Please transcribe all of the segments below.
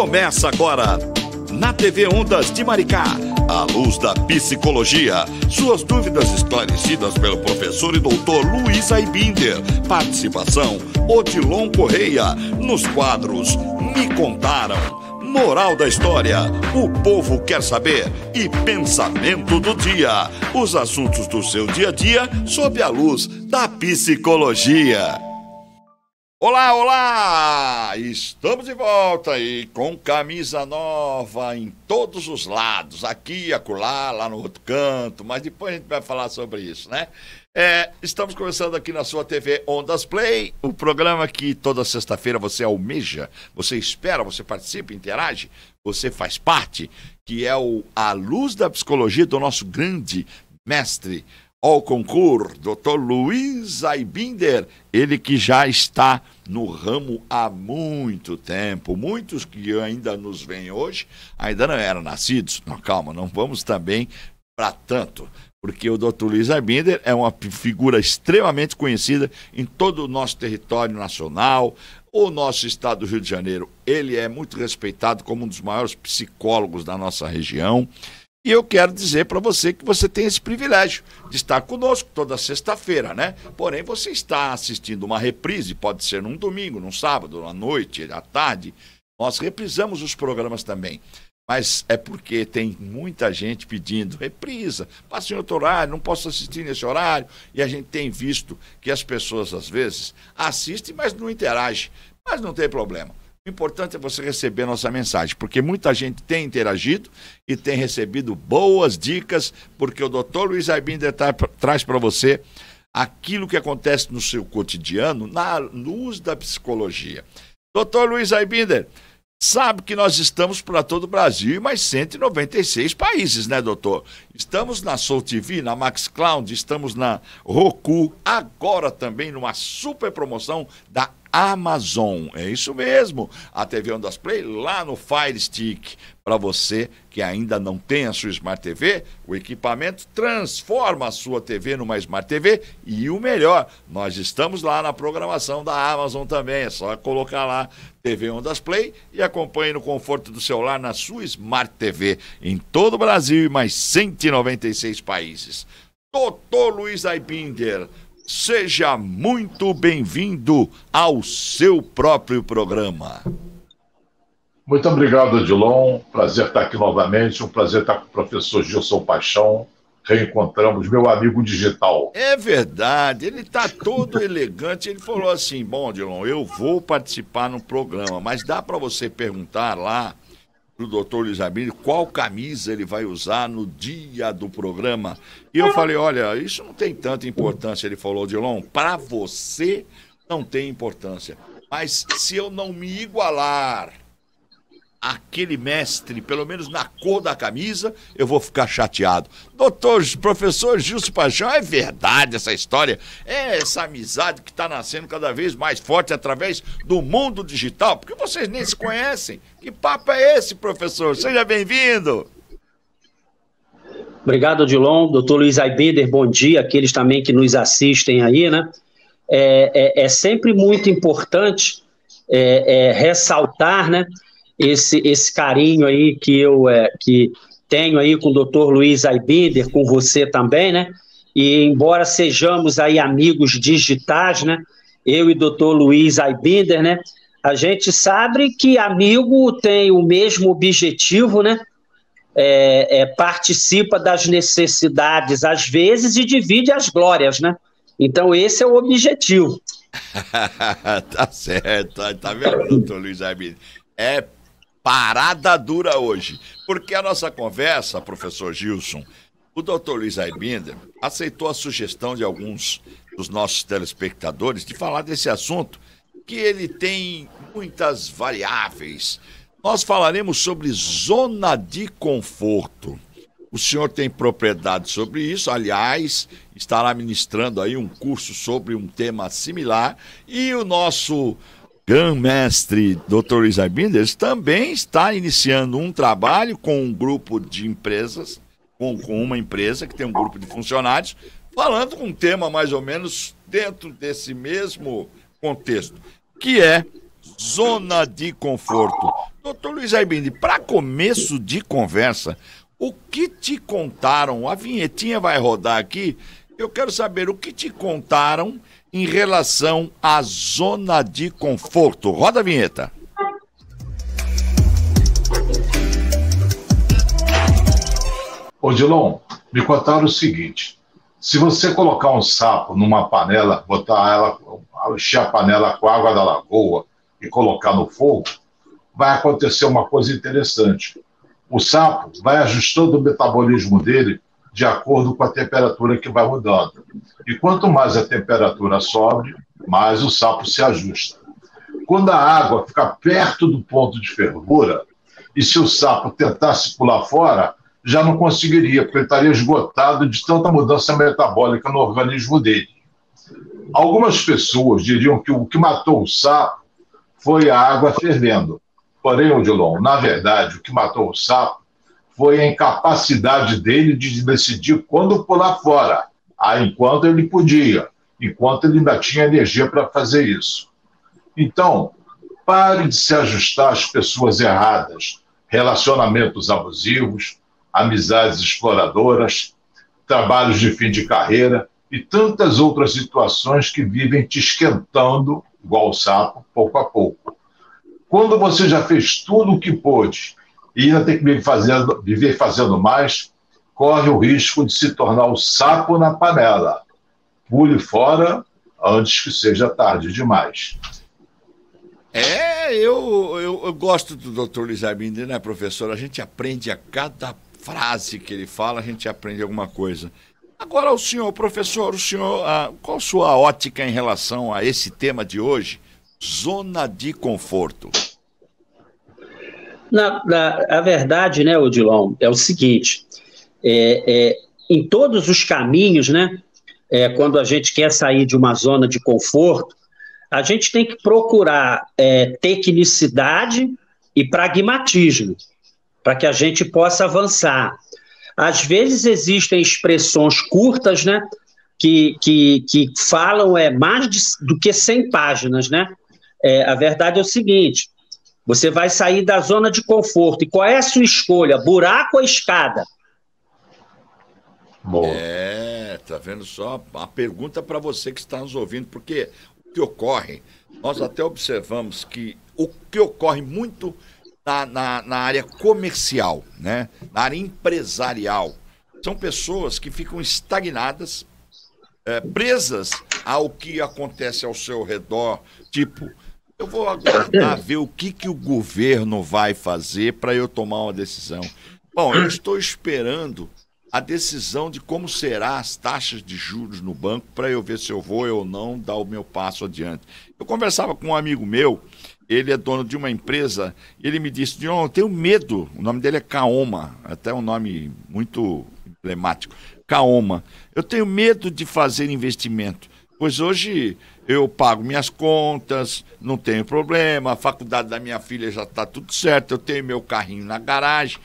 Começa agora, na TV Ondas de Maricá, a luz da psicologia. Suas dúvidas esclarecidas pelo professor e doutor Luiz Aibinder. Participação, Odilon Correia. Nos quadros, Me Contaram, Moral da História, O Povo Quer Saber e Pensamento do Dia. Os assuntos do seu dia a dia sob a luz da psicologia. Olá, olá! Estamos de volta aí com camisa nova em todos os lados, aqui e acolá, lá no outro canto, mas depois a gente vai falar sobre isso, né? Estamos começando aqui na sua TV Ondas Play, o programa que toda sexta-feira você almeja, você espera, você participa, interage, você faz parte, que é a luz da psicologia do nosso grande mestre ao concurso, Dr. Luiz Aibinder, ele que já está no ramo há muito tempo. Muitos que ainda nos veem hoje ainda não eram nascidos. Não, calma, não vamos também para tanto, porque o Dr. Luiz Aibinder é uma figura extremamente conhecida em todo o nosso território nacional. O nosso estado do Rio de Janeiro, ele é muito respeitado como um dos maiores psicólogos da nossa região. E eu quero dizer para você que você tem esse privilégio de estar conosco toda sexta-feira, né? Porém, você está assistindo uma reprise, pode ser num domingo, num sábado, à noite, à tarde. Nós reprisamos os programas também. Mas é porque tem muita gente pedindo reprisa, passe em outro horário, não posso assistir nesse horário. E a gente tem visto que as pessoas, às vezes, assistem, mas não interagem. Mas não tem problema. O importante é você receber a nossa mensagem, porque muita gente tem interagido e tem recebido boas dicas, porque o Dr. Luiz Aibinder traz para você aquilo que acontece no seu cotidiano na luz da psicologia. Dr. Luiz Aibinder, sabe que nós estamos para todo o Brasil e mais 196 países, né, doutor? Estamos na Soul TV, na Max Cloud, estamos na Roku, agora também numa super promoção da Amazon. É isso mesmo, a TV Ondas Play lá no Fire Stick. Para você que ainda não tem a sua Smart TV, o equipamento transforma a sua TV numa Smart TV e o melhor, nós estamos lá na programação da Amazon também. É só colocar lá TV Ondas Play e acompanhe no conforto do celular na sua Smart TV em todo o Brasil e mais 196 países. Dr. Luiz Aibinder, seja muito bem-vindo ao seu próprio programa. Muito obrigado, Odilon. Prazer estar aqui novamente. Um prazer estar com o professor Gilson Paixão. Reencontramos, meu amigo digital. É verdade, ele está todo elegante. Ele falou assim: bom, Odilon, eu vou participar no programa, mas dá para você perguntar lá pro doutor Luiz Aibinder qual camisa ele vai usar no dia do programa. E eu falei: olha, isso não tem tanta importância. Ele falou: Odilon, para você não tem importância, mas se eu não me igualar aquele mestre, pelo menos na cor da camisa, eu vou ficar chateado. Professor Gilson Paixão, é verdade essa história, é essa amizade que está nascendo cada vez mais forte através do mundo digital, porque vocês nem se conhecem. Que papo é esse, professor? Seja bem-vindo. Obrigado, Odilon. Doutor Luiz Aibinder, bom dia. Aqueles também que nos assistem aí, né? É sempre muito importante ressaltar, né, esse carinho aí que eu que tenho aí com o Dr. Luiz Aibinder, com você também, né? E embora sejamos aí amigos digitais, né? Eu e Dr. Luiz Aibinder, né? A gente sabe que amigo tem o mesmo objetivo, né? Participa das necessidades às vezes e divide as glórias, né? Então esse é o objetivo. Tá certo, tá vendo, doutor Luiz Aibinder? É parada dura hoje, porque a nossa conversa, professor Gilson, o doutor Luiz Aibinder aceitou a sugestão de alguns dos nossos telespectadores de falar desse assunto, que ele tem muitas variáveis. Nós falaremos sobre zona de conforto. O senhor tem propriedade sobre isso, aliás, estará ministrando aí um curso sobre um tema similar, e o nosso grão-mestre Dr. Luiz Aibinder também está iniciando um trabalho com um grupo de empresas, com uma empresa que tem um grupo de funcionários, falando um tema mais ou menos dentro desse mesmo contexto, que é zona de conforto. Doutor Luiz Aibinder, para começo de conversa, o que te contaram? A vinhetinha vai rodar aqui. Eu quero saber o que te contaram em relação à zona de conforto. Roda a vinheta. Odilon, me contaram o seguinte: se você colocar um sapo numa panela, botar ela, encher a panela com água da lagoa e colocar no fogo, vai acontecer uma coisa interessante. O sapo vai ajustando o metabolismo dele de acordo com a temperatura que vai mudando. E quanto mais a temperatura sobe, mais o sapo se ajusta. Quando a água fica perto do ponto de fervura, e se o sapo tentasse pular fora, já não conseguiria, porque ele estaria esgotado de tanta mudança metabólica no organismo dele. Algumas pessoas diriam que o que matou o sapo foi a água fervendo. Porém, Odilon, na verdade, o que matou o sapo foi a incapacidade dele de decidir quando pular fora, enquanto ele podia, enquanto ele ainda tinha energia para fazer isso. Então, pare de se ajustar às pessoas erradas, relacionamentos abusivos, amizades exploradoras, trabalhos de fim de carreira e tantas outras situações que vivem te esquentando, igual o sapo, pouco a pouco. Quando você já fez tudo o que pôde e ainda tem que viver fazendo mais, corre o risco de se tornar o sapo na panela. Pule fora antes que seja tarde demais. Eu gosto do Dr. Luiz Aibinder, né, professor? A gente aprende a cada frase que ele fala, a gente aprende alguma coisa. Agora, o senhor, professor, qual a sua ótica em relação a esse tema de hoje? Zona de conforto. A verdade, né, Odilon, é o seguinte, em todos os caminhos, né, quando a gente quer sair de uma zona de conforto, a gente tem que procurar tecnicidade e pragmatismo, para que a gente possa avançar. Às vezes existem expressões curtas, né, que falam mais do que 100 páginas, né? A verdade é o seguinte: você vai sair da zona de conforto. E qual é a sua escolha? Buraco ou escada? Bom. Tá vendo só? A pergunta para você que está nos ouvindo, porque o que ocorre, nós até observamos que o que ocorre muito na área comercial, né? Na área empresarial, são pessoas que ficam estagnadas, presas ao que acontece ao seu redor, tipo, eu vou aguardar ver o que o governo vai fazer para eu tomar uma decisão. Bom, eu estou esperando a decisão de como serão as taxas de juros no banco para eu ver se eu vou ou não dar o meu passo adiante. Eu conversava com um amigo meu, ele é dono de uma empresa, e ele me disse: John, eu tenho medo, o nome dele é Kaoma, até um nome muito emblemático, Kaoma. Eu tenho medo de fazer investimento, pois hoje eu pago minhas contas, não tenho problema, a faculdade da minha filha já está tudo certo, eu tenho meu carrinho na garagem,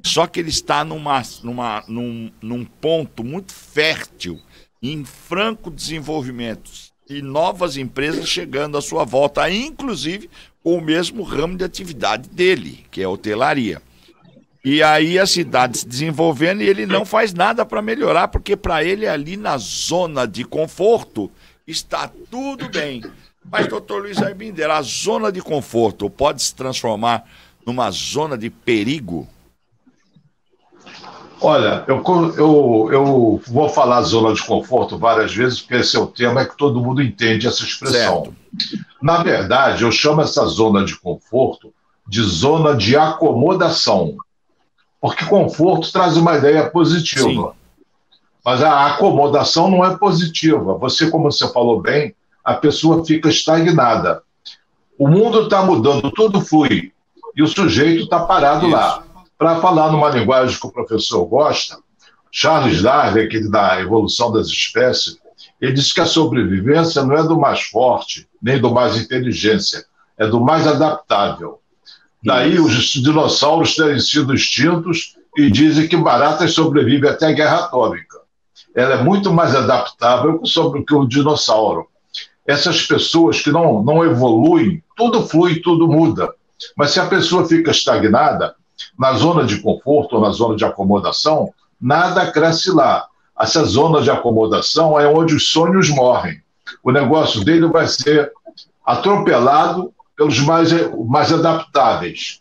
só que ele está num ponto muito fértil, em franco desenvolvimento, e novas empresas chegando à sua volta, inclusive com o mesmo ramo de atividade dele, que é a hotelaria. E aí a cidade se desenvolvendo e ele não faz nada para melhorar, porque para ele ali na zona de conforto está tudo bem. Mas, doutor Luiz Aibinder, a zona de conforto pode se transformar numa zona de perigo? Olha, eu vou falar zona de conforto várias vezes, porque esse é o tema que todo mundo entende essa expressão. Certo. Na verdade, eu chamo essa zona de conforto de zona de acomodação. Porque conforto traz uma ideia positiva. Sim. Mas a acomodação não é positiva. Você, como você falou bem, a pessoa fica estagnada. O mundo está mudando, tudo flui. E o sujeito está parado lá. Para falar numa linguagem que o professor gosta, Charles Darwin, aquele da evolução das espécies, ele diz que a sobrevivência não é do mais forte, nem do mais inteligência, é do mais adaptável. Daí os dinossauros terem sido extintos e dizem que baratas sobrevivem até a guerra atômica. Ela é muito mais adaptável que o dinossauro. Essas pessoas que não evoluem tudo flui, tudo muda. Mas se a pessoa fica estagnada na zona de conforto ou na zona de acomodação, nada cresce lá. Essa zona de acomodação é onde os sonhos morrem. O negócio dele vai ser atropelado pelos mais adaptáveis,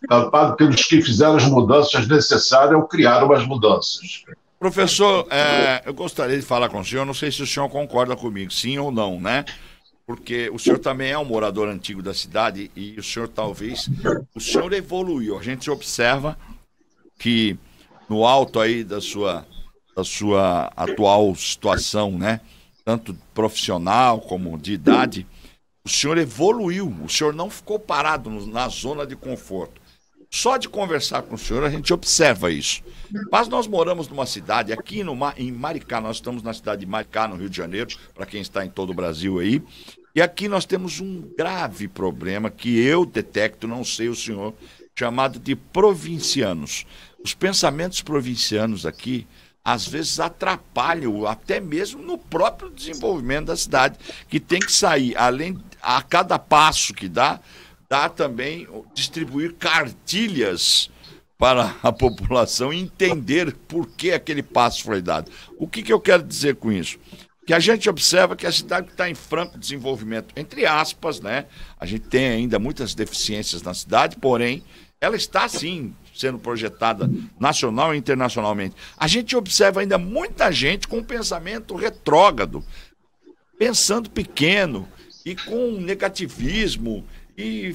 pelos que fizeram as mudanças necessárias ou criaram as mudanças. Professor, eu gostaria de falar com o senhor, não sei se o senhor concorda comigo, sim ou não, né? Porque o senhor também é um morador antigo da cidade e o senhor evoluiu. A gente observa que no alto aí da sua atual situação, né? Tanto profissional como de idade, o senhor evoluiu, o senhor não ficou parado na zona de conforto. Só de conversar com o senhor a gente observa isso. Mas nós moramos numa cidade, aqui em Maricá, nós estamos na cidade de Maricá, no Rio de Janeiro, para quem está em todo o Brasil aí, e aqui nós temos um grave problema que eu detecto, não sei o senhor, chamado de provincianos. Os pensamentos provincianos aqui, às vezes atrapalham até mesmo no próprio desenvolvimento da cidade, que tem que sair, além a cada passo que dá também distribuir cartilhas para a população entender por que aquele passo foi dado. O que eu quero dizer com isso? Que a gente observa que a cidade está em franco desenvolvimento, entre aspas, né? A gente tem ainda muitas deficiências na cidade, porém, ela está, sim, sendo projetada nacional e internacionalmente. A gente observa ainda muita gente com um pensamento retrógrado, pensando pequeno e com negativismo. E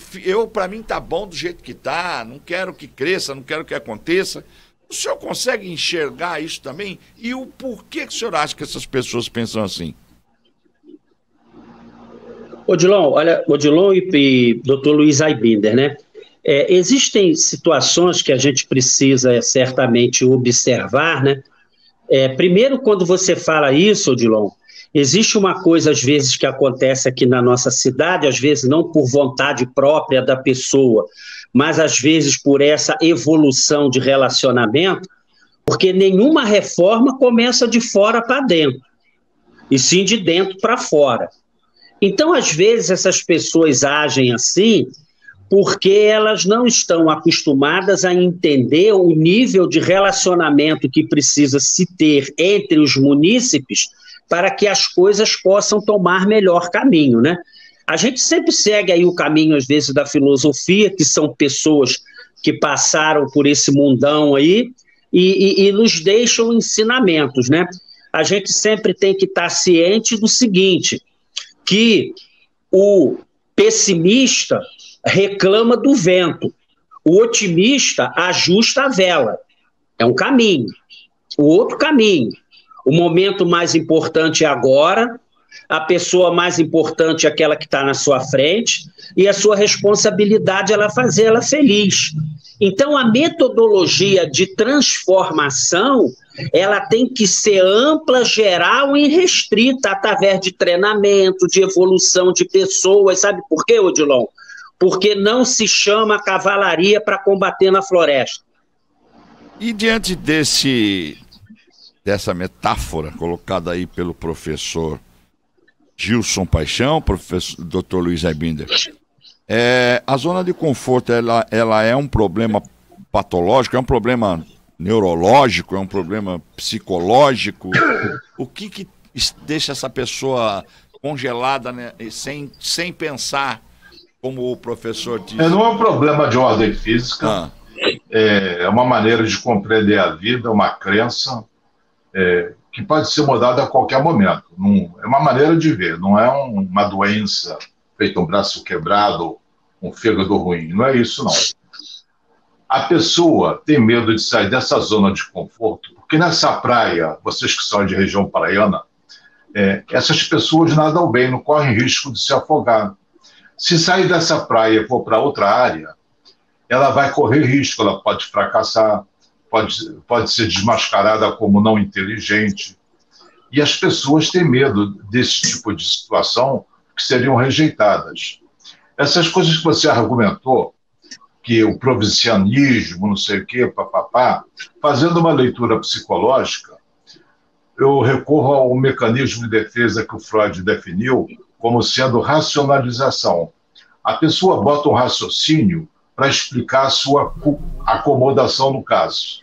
para mim, tá bom do jeito que tá, não quero que cresça, não quero que aconteça. O senhor consegue enxergar isso também? E o porquê que o senhor acha que essas pessoas pensam assim? Odilon e Dr. Luiz Aibinder, né? Existem situações que a gente precisa certamente observar, né? Primeiro, quando você fala isso, Odilon, existe uma coisa, às vezes, que acontece aqui na nossa cidade, às vezes não por vontade própria da pessoa, mas às vezes por essa evolução de relacionamento, porque nenhuma reforma começa de fora para dentro, e sim de dentro para fora. Então, às vezes, essas pessoas agem assim porque elas não estão acostumadas a entender o nível de relacionamento que precisa se ter entre os munícipes para que as coisas possam tomar melhor caminho, né? A gente sempre segue aí o caminho, às vezes, da filosofia, que são pessoas que passaram por esse mundão aí e nos deixam ensinamentos, né? A gente sempre tem que estar ciente do seguinte, que o pessimista reclama do vento, o otimista ajusta a vela. É um caminho. O outro caminho, o momento mais importante é agora, a pessoa mais importante é aquela que está na sua frente, e a sua responsabilidade é fazer ela feliz. Então, a metodologia de transformação, ela tem que ser ampla, geral e restrita, através de treinamento, de evolução de pessoas. Sabe por quê, Odilon? Porque não se chama cavalaria para combater na floresta. E diante dessa metáfora colocada aí pelo professor Gilson Paixão, professor Dr. Luiz Aibinder, a zona de conforto ela é um problema patológico, é um problema neurológico, é um problema psicológico? O que deixa essa pessoa congelada, né, sem pensar, como o professor disse? Não é um problema de ordem física, é uma maneira de compreender a vida, uma crença que pode ser mudada a qualquer momento. É uma maneira de ver, não é uma doença feita um braço quebrado, um fígado ruim, não é isso não. A pessoa tem medo de sair dessa zona de conforto, porque nessa praia, vocês que são de região praiana, essas pessoas nadam bem, não correm risco de se afogar. Se sair dessa praia e for para outra área, ela vai correr risco, ela pode fracassar, pode ser desmascarada como não inteligente. E as pessoas têm medo desse tipo de situação que seriam rejeitadas. Essas coisas que você argumentou, que o provincianismo, não sei o quê, papapá, fazendo uma leitura psicológica, eu recorro ao mecanismo de defesa que o Freud definiu como sendo racionalização. A pessoa bota um raciocínio para explicar a sua acomodação no caso.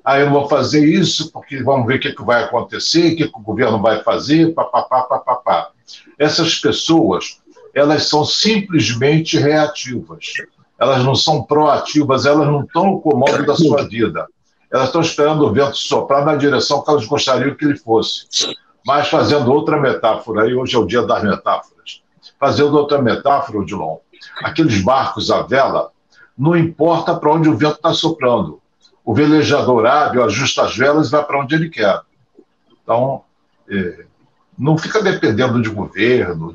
Eu não vou fazer isso porque vamos ver o que vai acontecer, o que o governo vai fazer, papapá, papapá. Essas pessoas, elas são simplesmente reativas. Elas não são proativas, elas não estão no comando da sua vida. Elas estão esperando o vento soprar na direção que elas gostariam que ele fosse. Mas fazendo outra metáfora, aí hoje é o dia das metáforas, fazendo outra metáfora, Odilon, aqueles barcos à vela, não importa para onde o vento está soprando. O velejador hábil ajusta as velas e vai para onde ele quer. Então, não fica dependendo de governo,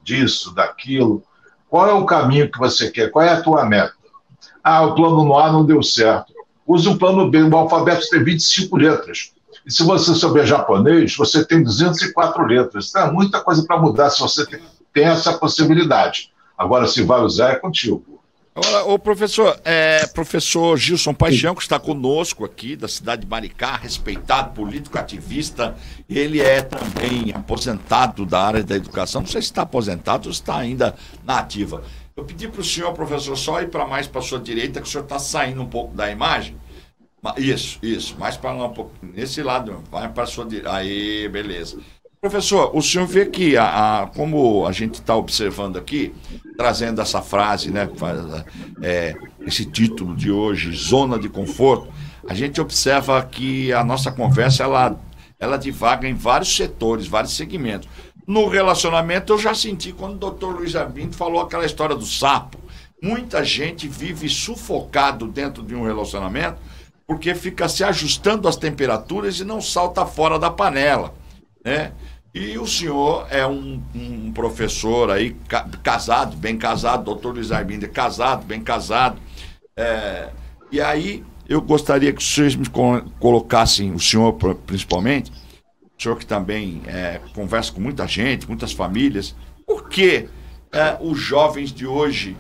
disso, daquilo. Qual é o caminho que você quer? Qual é a tua meta? O plano A não deu certo. Use o plano B. O alfabeto tem 25 letras. E se você souber japonês, você tem 204 letras. Então, é muita coisa para mudar se você tem essa possibilidade. Agora, se vai usar, é contigo. Agora, o professor Gilson Paixão, que está conosco aqui, da cidade de Maricá, respeitado, político, ativista, ele é também aposentado da área da educação, não sei se está aposentado ou se está ainda na ativa. Eu pedi para o senhor, professor, só ir para mais para a sua direita, que o senhor está saindo um pouco da imagem. Isso, mais para lá um pouco, nesse lado, vai para a sua direita. Aí, beleza. Professor, o senhor vê que, como a gente está observando aqui, trazendo essa frase, né, esse título de hoje, Zona de Conforto, a gente observa que a nossa conversa, ela divaga em vários setores, vários segmentos. No relacionamento, eu já senti quando o doutor Luiz Arbindo falou aquela história do sapo. Muita gente vive sufocado dentro de um relacionamento porque fica se ajustando às temperaturas e não salta fora da panela, né? E o senhor é um professor aí, casado, bem casado, doutor Luiz Arbindo, casado, bem casado. E aí eu gostaria que vocês me colocassem, o senhor principalmente, o senhor que também conversa com muita gente, muitas famílias, por que os jovens de hoje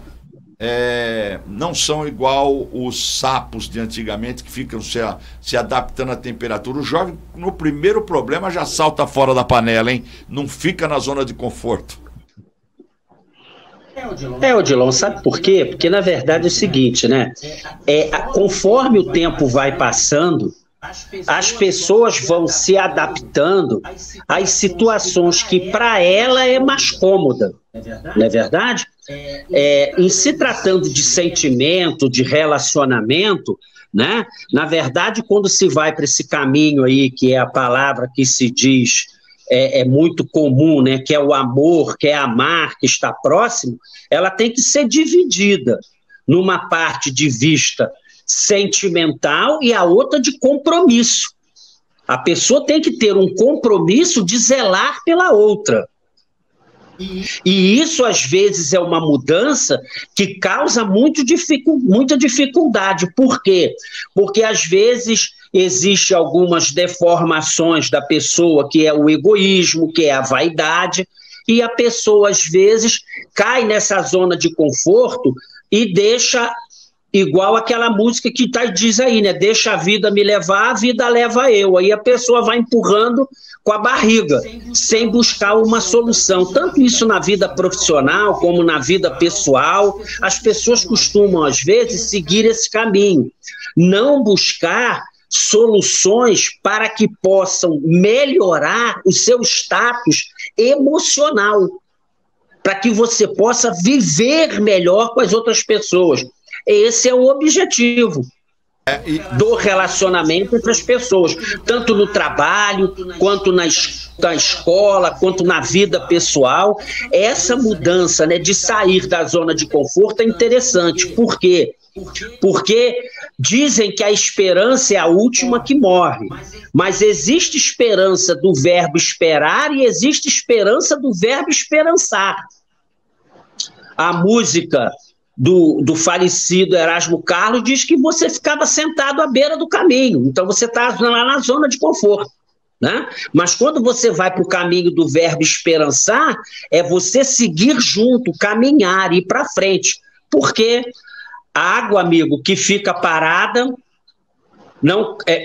não são igual os sapos de antigamente que ficam se adaptando à temperatura? O jovem, no primeiro problema, já salta fora da panela, hein? Não fica na zona de conforto. Odilon, sabe por quê? Porque, na verdade, é o seguinte, né? Conforme o tempo vai passando, as pessoas vão se adaptando às situações que para ela é mais cômoda, não é verdade? Em se tratando de sentimento, de relacionamento, né? Na verdade, quando se vai para esse caminho aí, que é a palavra que se diz, é muito comum, né? Que é o amor, que é amar, que está próximo, ela tem que ser dividida numa parte de vista sentimental e a outra de compromisso. A pessoa tem que ter um compromisso de zelar pela outra. E isso, às vezes, é uma mudança que causa muita dificuldade. Por quê? Porque, às vezes, existem algumas deformações da pessoa, que é o egoísmo, que é a vaidade, e a pessoa, às vezes, cai nessa zona de conforto e deixa, igual aquela música que diz aí, né? Deixa a vida me levar, a vida leva eu. Aí a pessoa vai empurrando com a barriga, sem buscar uma solução. Tanto isso na vida profissional, como na vida pessoal, as pessoas costumam, às vezes, seguir esse caminho. Não buscar soluções para que possam melhorar o seu status emocional, para que você possa viver melhor com as outras pessoas. Esse é o objetivo do relacionamento entre as pessoas, tanto no trabalho, quanto na escola, quanto na vida pessoal. Essa mudança, né, de sair da zona de conforto é interessante. Por quê? Porque dizem que a esperança é a última que morre, mas existe esperança do verbo esperar e existe esperança do verbo esperançar. A música do falecido Erasmo Carlos diz que você ficava sentado à beira do caminho, então você está lá na zona de conforto, né? Mas quando você vai para o caminho do verbo esperançar, é você seguir junto, caminhar, ir para frente, porque a água, amigo, que fica parada,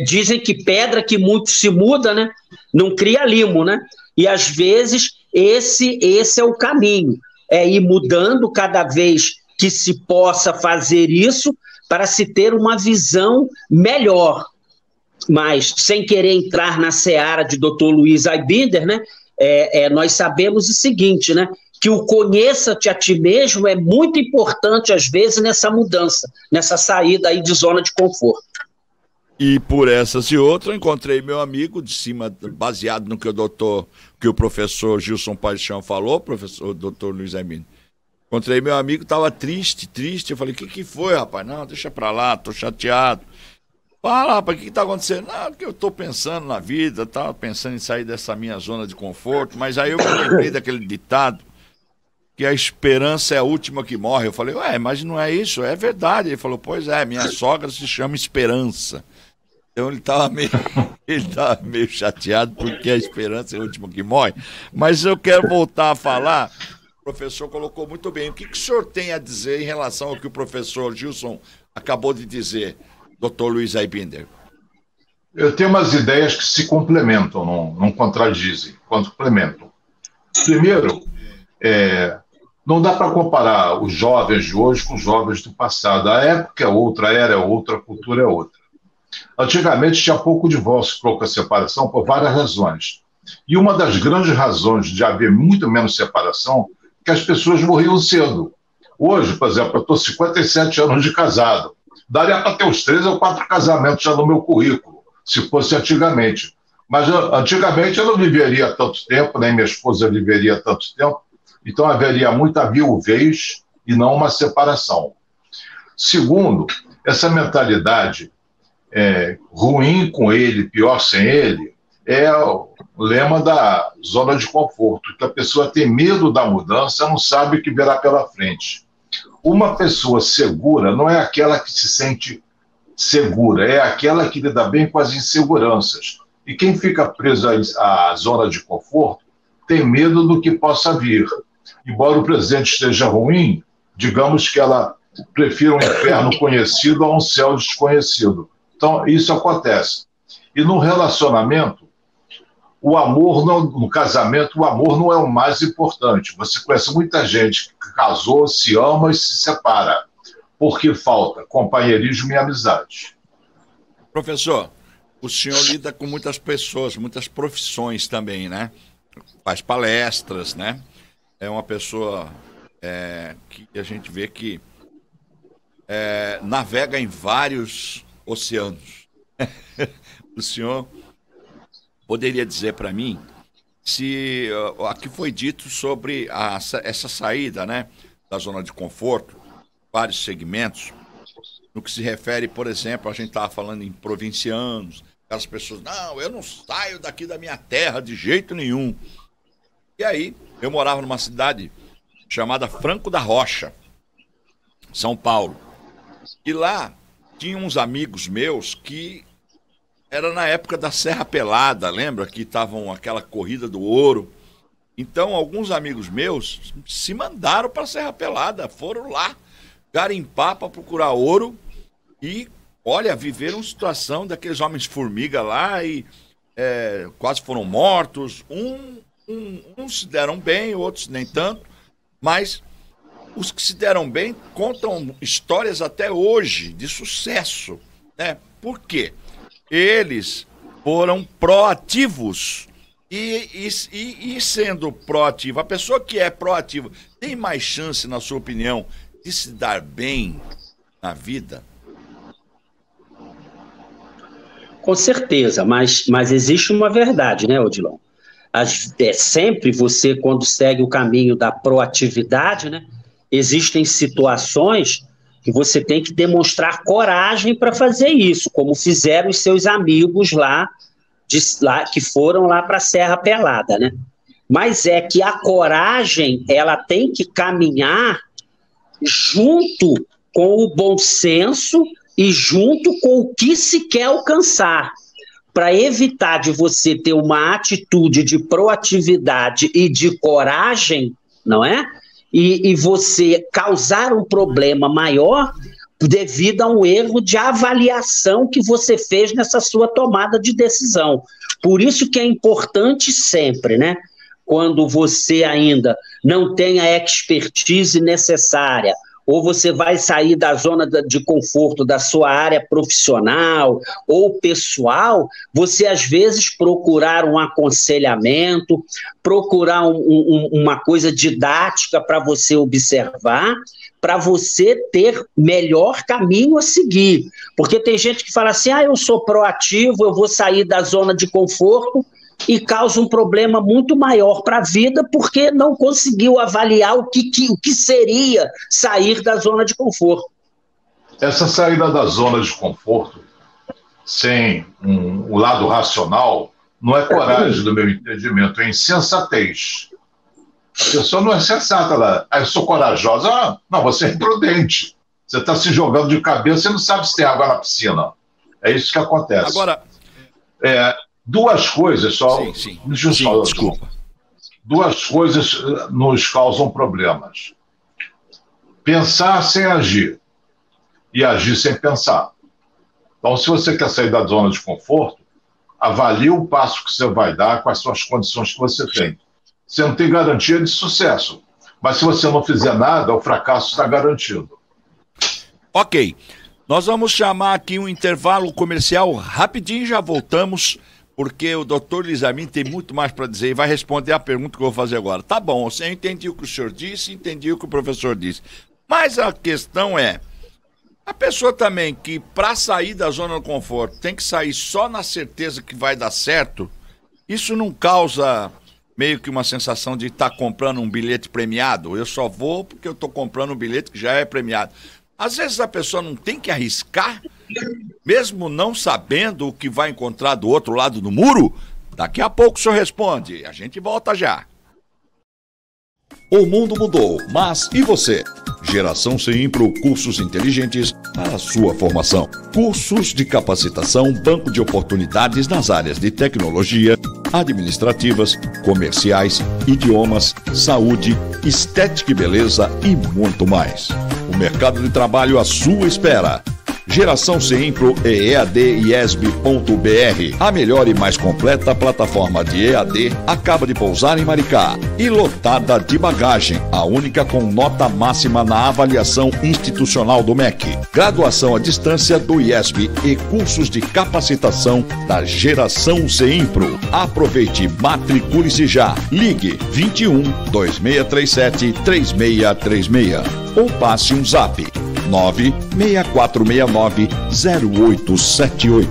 dizem que pedra que muito se muda, né? Não cria limo, né? E às vezes esse é o caminho. é ir mudando cada vez que se possa fazer isso para se ter uma visão melhor. Mas, sem querer entrar na seara de Dr. Luiz Aibinder, né, nós sabemos o seguinte, né, que o conheça-te a ti mesmo é muito importante, às vezes, nessa mudança, nessa saída aí de zona de conforto. E por essas e outras, encontrei meu amigo de cima, baseado no que o professor Gilson Paixão falou, professor Dr. Luiz Aibinder. Encontrei meu amigo, estava triste. Eu falei, o que foi, rapaz? Não, deixa pra lá, tô chateado. Fala, rapaz, o que tá acontecendo? Não, porque eu tô pensando na vida, tava pensando em sair dessa minha zona de conforto, mas aí eu me lembrei daquele ditado, que a esperança é a última que morre. Eu falei, mas não é isso, é verdade. Ele falou, pois é, minha sogra se chama Esperança. Então ele estava meio chateado porque a esperança é a última que morre. Mas eu quero voltar a falar, o professor colocou muito bem. O que o senhor tem a dizer em relação ao que o professor Gilson acabou de dizer, Dr. Luiz Aibinder? Eu tenho umas ideias que se complementam, não contradizem, complementam. Primeiro, não dá para comparar os jovens de hoje com os jovens do passado. A época é outra, a era é outra, a cultura é outra. Antigamente tinha pouco divórcio, pouca separação, por várias razões. E uma das grandes razões de haver muito menos separação é que as pessoas morriam cedo. Hoje, por exemplo, eu estou 57 anos de casado. Daria para ter uns 3 ou 4 casamentos já no meu currículo, se fosse antigamente. Mas antigamente eu não viveria tanto tempo, nem minha esposa viveria tanto tempo, então haveria muita viuvez e não uma separação. Segundo, essa mentalidade ruim com ele, pior sem ele, é o lema da zona de conforto, que a pessoa tem medo da mudança, não sabe o que virá pela frente. Uma pessoa segura não é aquela que se sente segura, é aquela que lida bem com as inseguranças. E quem fica preso à zona de conforto tem medo do que possa vir. Embora o presente esteja ruim, digamos que ela prefira um inferno conhecido a um céu desconhecido. Então, isso acontece. E no relacionamento, o amor, no casamento, o amor não é o mais importante. Você conhece muita gente que casou, se ama e se separa, porque falta companheirismo e amizade. Professor, o senhor lida com muitas pessoas, muitas profissões também, né? Faz palestras, né? É uma pessoa que a gente vê que navega em vários oceanos. O senhor poderia dizer para mim se aqui foi dito sobre essa saída, né, da zona de conforto, vários segmentos, no que se refere, por exemplo, a gente estava falando em provincianos, aquelas pessoas, não, eu não saio daqui da minha terra de jeito nenhum. E aí, eu morava numa cidade chamada Franco da Rocha, São Paulo. E lá tinha uns amigos meus que era na época da Serra Pelada, lembra? Que estavam aquela corrida do ouro. Então, alguns amigos meus se mandaram para a Serra Pelada, foram lá garimpar para procurar ouro e, olha, viveram situação daqueles homens-formiga lá e quase foram mortos. Uns se deram bem, outros nem tanto, mas os que se deram bem contam histórias até hoje de sucesso, né? Por quê? Eles foram proativos e sendo proativo, a pessoa que é proativa tem mais chance, na sua opinião, de se dar bem na vida? Com certeza, mas existe uma verdade, né, Odilon? Sempre você, quando segue o caminho da proatividade, né, existem situações que você tem que demonstrar coragem para fazer isso, como fizeram os seus amigos lá que foram lá para a Serra Pelada, né? Mas é que a coragem, ela tem que caminhar junto com o bom senso e junto com o que se quer alcançar, para evitar de você ter uma atitude de proatividade e de coragem, não é? E você causar um problema maior devido a um erro de avaliação que você fez nessa sua tomada de decisão. Por isso que é importante sempre, né? quando você ainda não tem a expertise necessária, ou você vai sair da zona de conforto da sua área profissional ou pessoal, você às vezes procurar um aconselhamento, procurar uma coisa didática para você observar, para você ter melhor caminho a seguir. Porque tem gente que fala assim, eu sou proativo, eu vou sair da zona de conforto, e causa um problema muito maior para a vida, porque não conseguiu avaliar o que seria sair da zona de conforto. Essa saída da zona de conforto, sem o lado racional, não é coragem, do meu entendimento, é insensatez. A pessoa não é sensata, eu sou corajosa. Não, você é imprudente. Você está se jogando de cabeça e não sabe se tem água na piscina. É isso que acontece. Agora... Duas coisas só. Sim, desculpa. Duas coisas nos causam problemas. Pensar sem agir e agir sem pensar. Então, se você quer sair da zona de conforto, avalie o passo que você vai dar com as suas condições que você tem. Você não tem garantia de sucesso, mas se você não fizer nada, o fracasso está garantido. Ok. Nós vamos chamar aqui um intervalo comercial rapidinho, já voltamos, porque o doutor Luiz Arminio tem muito mais para dizer e vai responder a pergunta que eu vou fazer agora. Tá bom, eu entendi o que o senhor disse, entendi o que o professor disse. Mas a questão é, a pessoa também que para sair da zona do conforto tem que sair só na certeza que vai dar certo, isso não causa meio que uma sensação de estar comprando um bilhete premiado? Eu só vou porque eu estou comprando um bilhete que já é premiado. Às vezes a pessoa não tem que arriscar, mesmo não sabendo o que vai encontrar do outro lado do muro? Daqui a pouco o senhor responde. A gente volta já. O mundo mudou, mas e você? Geração Seimpro Cursos Inteligentes para a sua formação. Cursos de capacitação, banco de oportunidades nas áreas de tecnologia, administrativas, comerciais, idiomas, saúde, estética e beleza e muito mais. O mercado de trabalho à sua espera. Geração Seimpro e EAD IESB.br, a melhor e mais completa plataforma de EAD, acaba de pousar em Maricá e lotada de bagagem, a única com nota máxima na avaliação institucional do MEC. Graduação à distância do IESB e cursos de capacitação da Geração Seimpro. Aproveite, matricule-se já. Ligue 21 2637 3636 ou passe um zap 96469-0878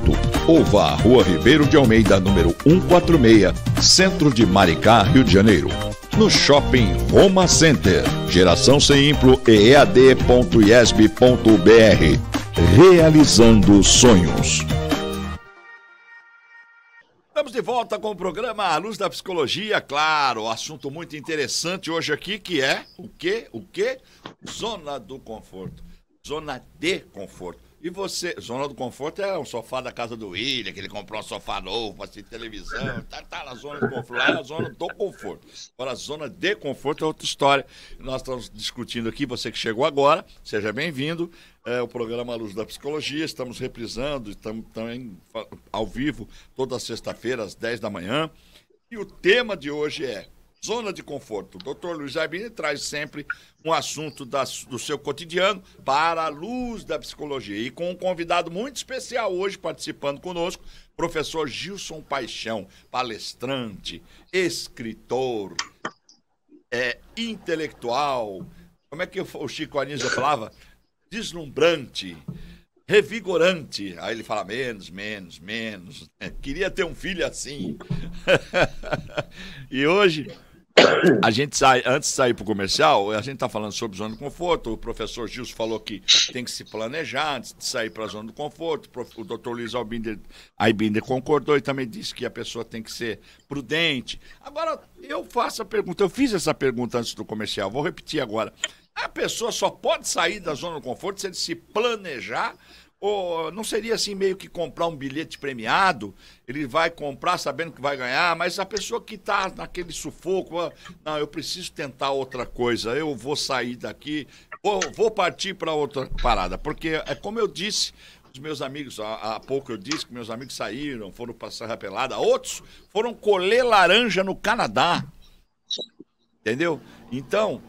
ou vá à Rua Ribeiro de Almeida, número 146, Centro de Maricá, Rio de Janeiro. No Shopping Roma Center. Geração Seimpro e EAD.iesb.br. Realizando sonhos. Estamos de volta com o programa A Luz da Psicologia, claro, assunto muito interessante hoje aqui, que é o quê? Zona do conforto. Zona de conforto. E você, zona do conforto é o sofá da casa do William, que ele comprou um sofá novo para assistir televisão, tá na zona do conforto, lá é a zona do conforto. Agora, a zona de conforto é outra história. Nós estamos discutindo aqui, você que chegou agora, seja bem-vindo, o programa A Luz da Psicologia, estamos reprisando, estamos também ao vivo, toda sexta-feira, às 10 da manhã, e o tema de hoje é zona de conforto. O Dr. Luiz Arminio traz sempre um assunto do seu cotidiano para a luz da psicologia. E com um convidado muito especial hoje participando conosco, professor Gilson Paixão, palestrante, escritor, intelectual, como é que o Chico Anísio falava? Deslumbrante, revigorante. Aí ele fala menos. Queria ter um filho assim. E hoje a gente sai, antes de sair para o comercial, a gente está falando sobre zona de conforto. O professor Gilson falou que tem que se planejar antes de sair para a zona de conforto. O doutor Luiz Aibinder concordou e também disse que a pessoa tem que ser prudente. Agora, eu faço a pergunta, eu fiz essa pergunta antes do comercial, vou repetir agora. A pessoa só pode sair da zona de conforto se ele se planejar? Ou não seria assim meio que comprar um bilhete premiado? Ele vai comprar sabendo que vai ganhar, mas a pessoa que está naquele sufoco, não, eu preciso tentar outra coisa, eu vou sair daqui, vou partir para outra parada. Porque é como eu disse, os meus amigos, há pouco eu disse que meus amigos saíram, foram para Serra Pelada, outros foram colher laranja no Canadá. Entendeu? Então,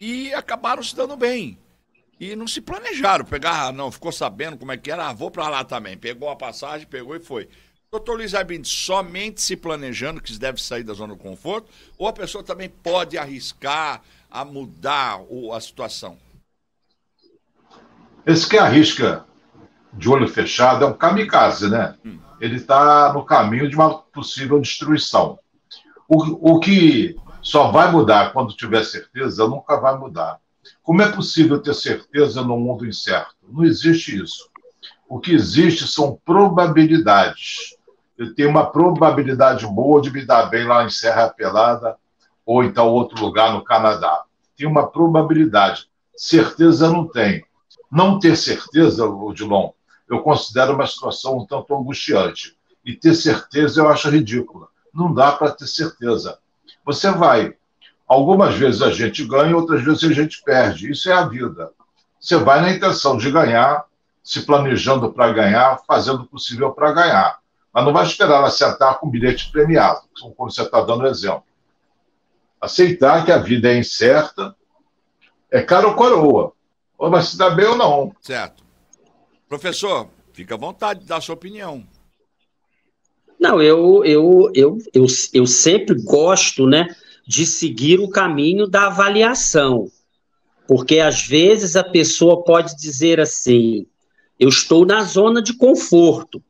e acabaram se dando bem. E não se planejaram, não, ficou sabendo como é que era, vou para lá também. Pegou a passagem, pegou e foi. Doutor Luiz Aibinder, somente se planejando que se deve sair da zona de conforto, ou a pessoa também pode arriscar a mudar a situação? Esse que arrisca de olho fechado é um kamikaze, né? Ele está no caminho de uma possível destruição. O que só vai mudar quando tiver certeza, nunca vai mudar. Como é possível ter certeza no mundo incerto? Não existe isso. O que existe são probabilidades. Eu tenho uma probabilidade boa de me dar bem lá em Serra Pelada ou então outro lugar no Canadá. Tem uma probabilidade. Certeza não tem. Não ter certeza, Odilon, eu considero uma situação um tanto angustiante. E ter certeza eu acho ridícula. Não dá para ter certeza. Você vai. Algumas vezes a gente ganha, outras vezes a gente perde. Isso é a vida. Você vai na intenção de ganhar, se planejando para ganhar, fazendo o possível para ganhar. Mas não vai esperar acertar com bilhete premiado, como você está dando exemplo. Aceitar que a vida é incerta, é cara ou coroa. Ou vai se dar bem ou não. Certo. Professor, fica à vontade de dar a sua opinião. Não, eu sempre gosto, né, de seguir o caminho da avaliação, porque às vezes a pessoa pode dizer assim, eu estou na zona de conforto,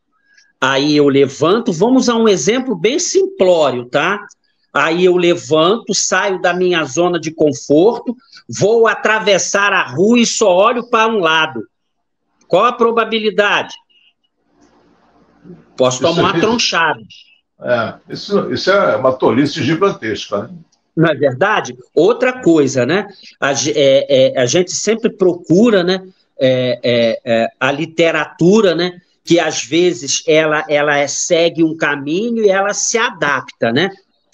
aí eu levanto, vamos a um exemplo bem simplório, tá? Aí eu levanto, saio da minha zona de conforto, vou atravessar a rua e só olho para um lado. Qual a probabilidade? Posso tomar uma tronchada. Isso é uma tolice gigantesca, né? Não é verdade? Outra coisa, né? A gente sempre procura, né? A literatura, né? Que às vezes ela segue um caminho e ela se adapta, né?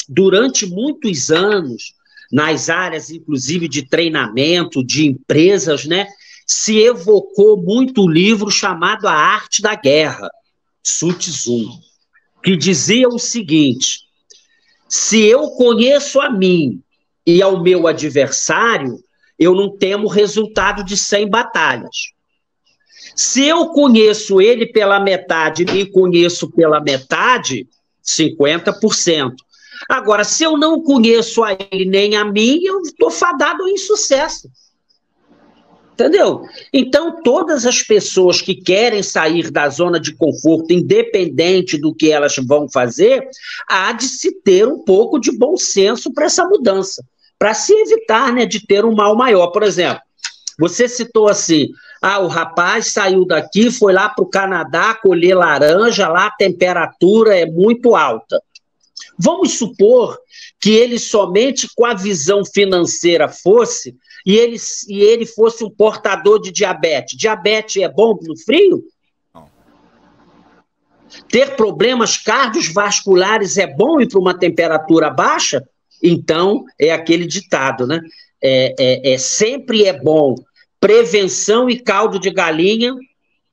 Durante muitos anos, nas áreas, inclusive, de treinamento, de empresas, né? Se evocou muito o livro chamado A Arte da Guerra, Sun Tzu, que dizia o seguinte: se eu conheço a mim e ao meu adversário, eu não temo resultado de 100 batalhas. Se eu conheço ele pela metade e conheço pela metade, 50%. Agora, se eu não conheço a ele nem a mim, eu estou fadado ao insucesso. Entendeu? Então, todas as pessoas que querem sair da zona de conforto, independente do que elas vão fazer, há de se ter um pouco de bom senso para essa mudança, para se evitar, né, de ter um mal maior. Por exemplo, você citou assim, o rapaz saiu daqui, foi lá para o Canadá colher laranja, lá a temperatura é muito alta. Vamos supor que ele somente com a visão financeira fosse, e ele fosse um portador de diabetes. Diabetes é bom no frio? Não. Ter problemas cardiovasculares é bom ir para uma temperatura baixa? Então, é aquele ditado, né? Sempre é bom. Prevenção e caldo de galinha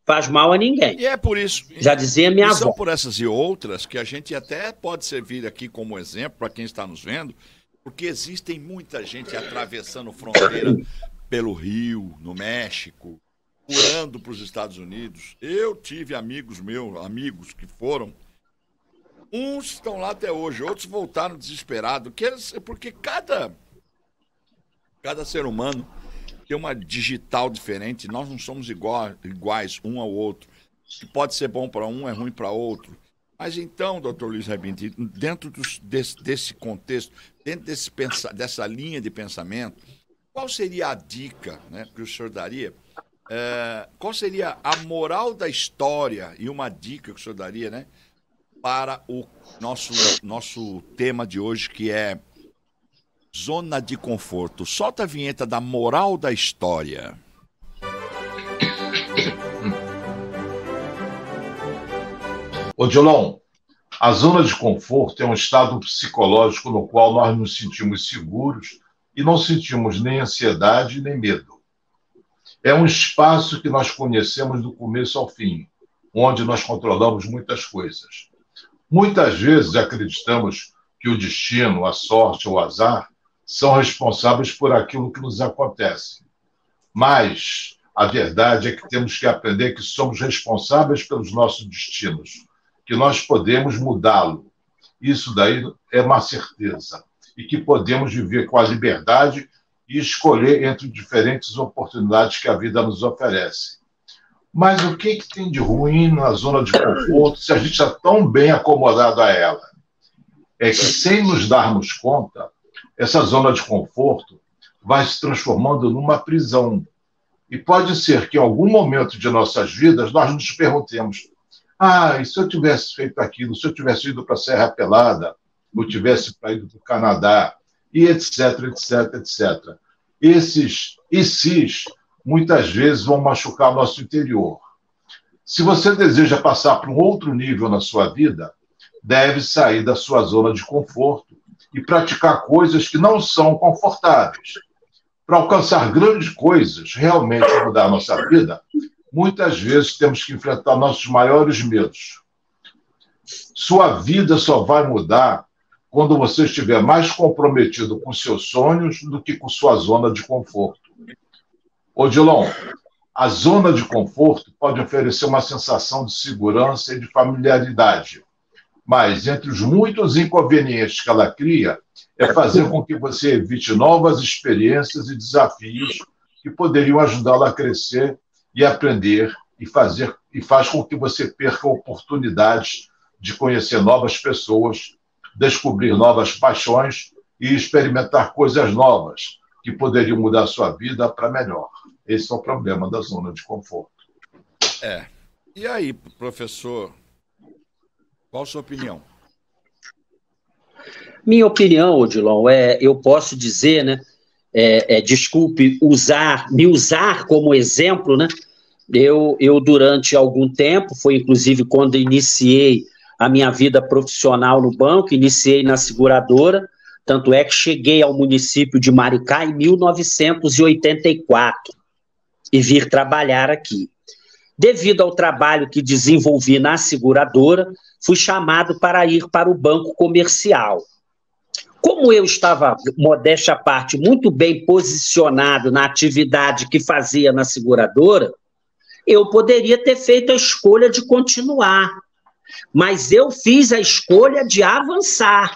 faz mal a ninguém. E é por isso. Já dizia minha avó. São por essas e outras que a gente até pode servir aqui como exemplo para quem está nos vendo, porque existem muita gente atravessando fronteira pelo Rio, no México, pulando para os Estados Unidos. Eu tive amigos que foram. Uns estão lá até hoje, outros voltaram desesperados, porque cada ser humano tem uma digital diferente, nós não somos iguais um ao outro. Que pode ser bom para um, é ruim para outro. Mas então, doutor Luiz Aibinder, dentro desse contexto, dentro dessa linha de pensamento, qual seria a dica, né, que o senhor daria? Qual seria a moral da história e uma dica que o senhor daria, né, para o nosso tema de hoje, que é zona de conforto? Solta a vinheta da moral da história. Odilon, a zona de conforto é um estado psicológico no qual nós nos sentimos seguros e não sentimos nem ansiedade nem medo. É um espaço que nós conhecemos do começo ao fim, onde nós controlamos muitas coisas. Muitas vezes acreditamos que o destino, a sorte ou o azar são responsáveis por aquilo que nos acontece. Mas a verdade é que temos que aprender que somos responsáveis pelos nossos destinos, que nós podemos mudá-lo. Isso daí é uma certeza. E que podemos viver com a liberdade e escolher entre diferentes oportunidades que a vida nos oferece. Mas o que tem de ruim na zona de conforto se a gente está tão bem acomodado a ela? É que, sem nos darmos conta, essa zona de conforto vai se transformando numa prisão. E pode ser que, em algum momento de nossas vidas, nós nos perguntemos: e se eu tivesse feito aquilo, se eu tivesse ido para a Serra Pelada, ou tivesse ido para o Canadá, e etc, etc, etc. Esses e sis, muitas vezes, vão machucar o nosso interior. Se você deseja passar para um outro nível na sua vida, deve sair da sua zona de conforto e praticar coisas que não são confortáveis. Para alcançar grandes coisas, realmente mudar a nossa vida, muitas vezes temos que enfrentar nossos maiores medos. Sua vida só vai mudar quando você estiver mais comprometido com seus sonhos do que com sua zona de conforto. Odilon, a zona de conforto pode oferecer uma sensação de segurança e de familiaridade, mas entre os muitos inconvenientes que ela cria, é fazer com que você evite novas experiências e desafios que poderiam ajudá-la a crescer e aprender, e faz com que você perca oportunidades de conhecer novas pessoas, descobrir novas paixões e experimentar coisas novas que poderiam mudar a sua vida para melhor. Esse é o problema da zona de conforto. E aí, professor, qual a sua opinião? Minha opinião, Odilon, eu posso dizer, né? Desculpe me usar como exemplo, né? Eu, durante algum tempo, foi inclusive quando iniciei a minha vida profissional no banco, iniciei na seguradora, tanto é que cheguei ao município de Maricá em 1984 e vir trabalhar aqui. Devido ao trabalho que desenvolvi na seguradora, fui chamado para ir para o banco comercial. Como eu estava, modéstia à parte, muito bem posicionado na atividade que fazia na seguradora, eu poderia ter feito a escolha de continuar, mas eu fiz a escolha de avançar.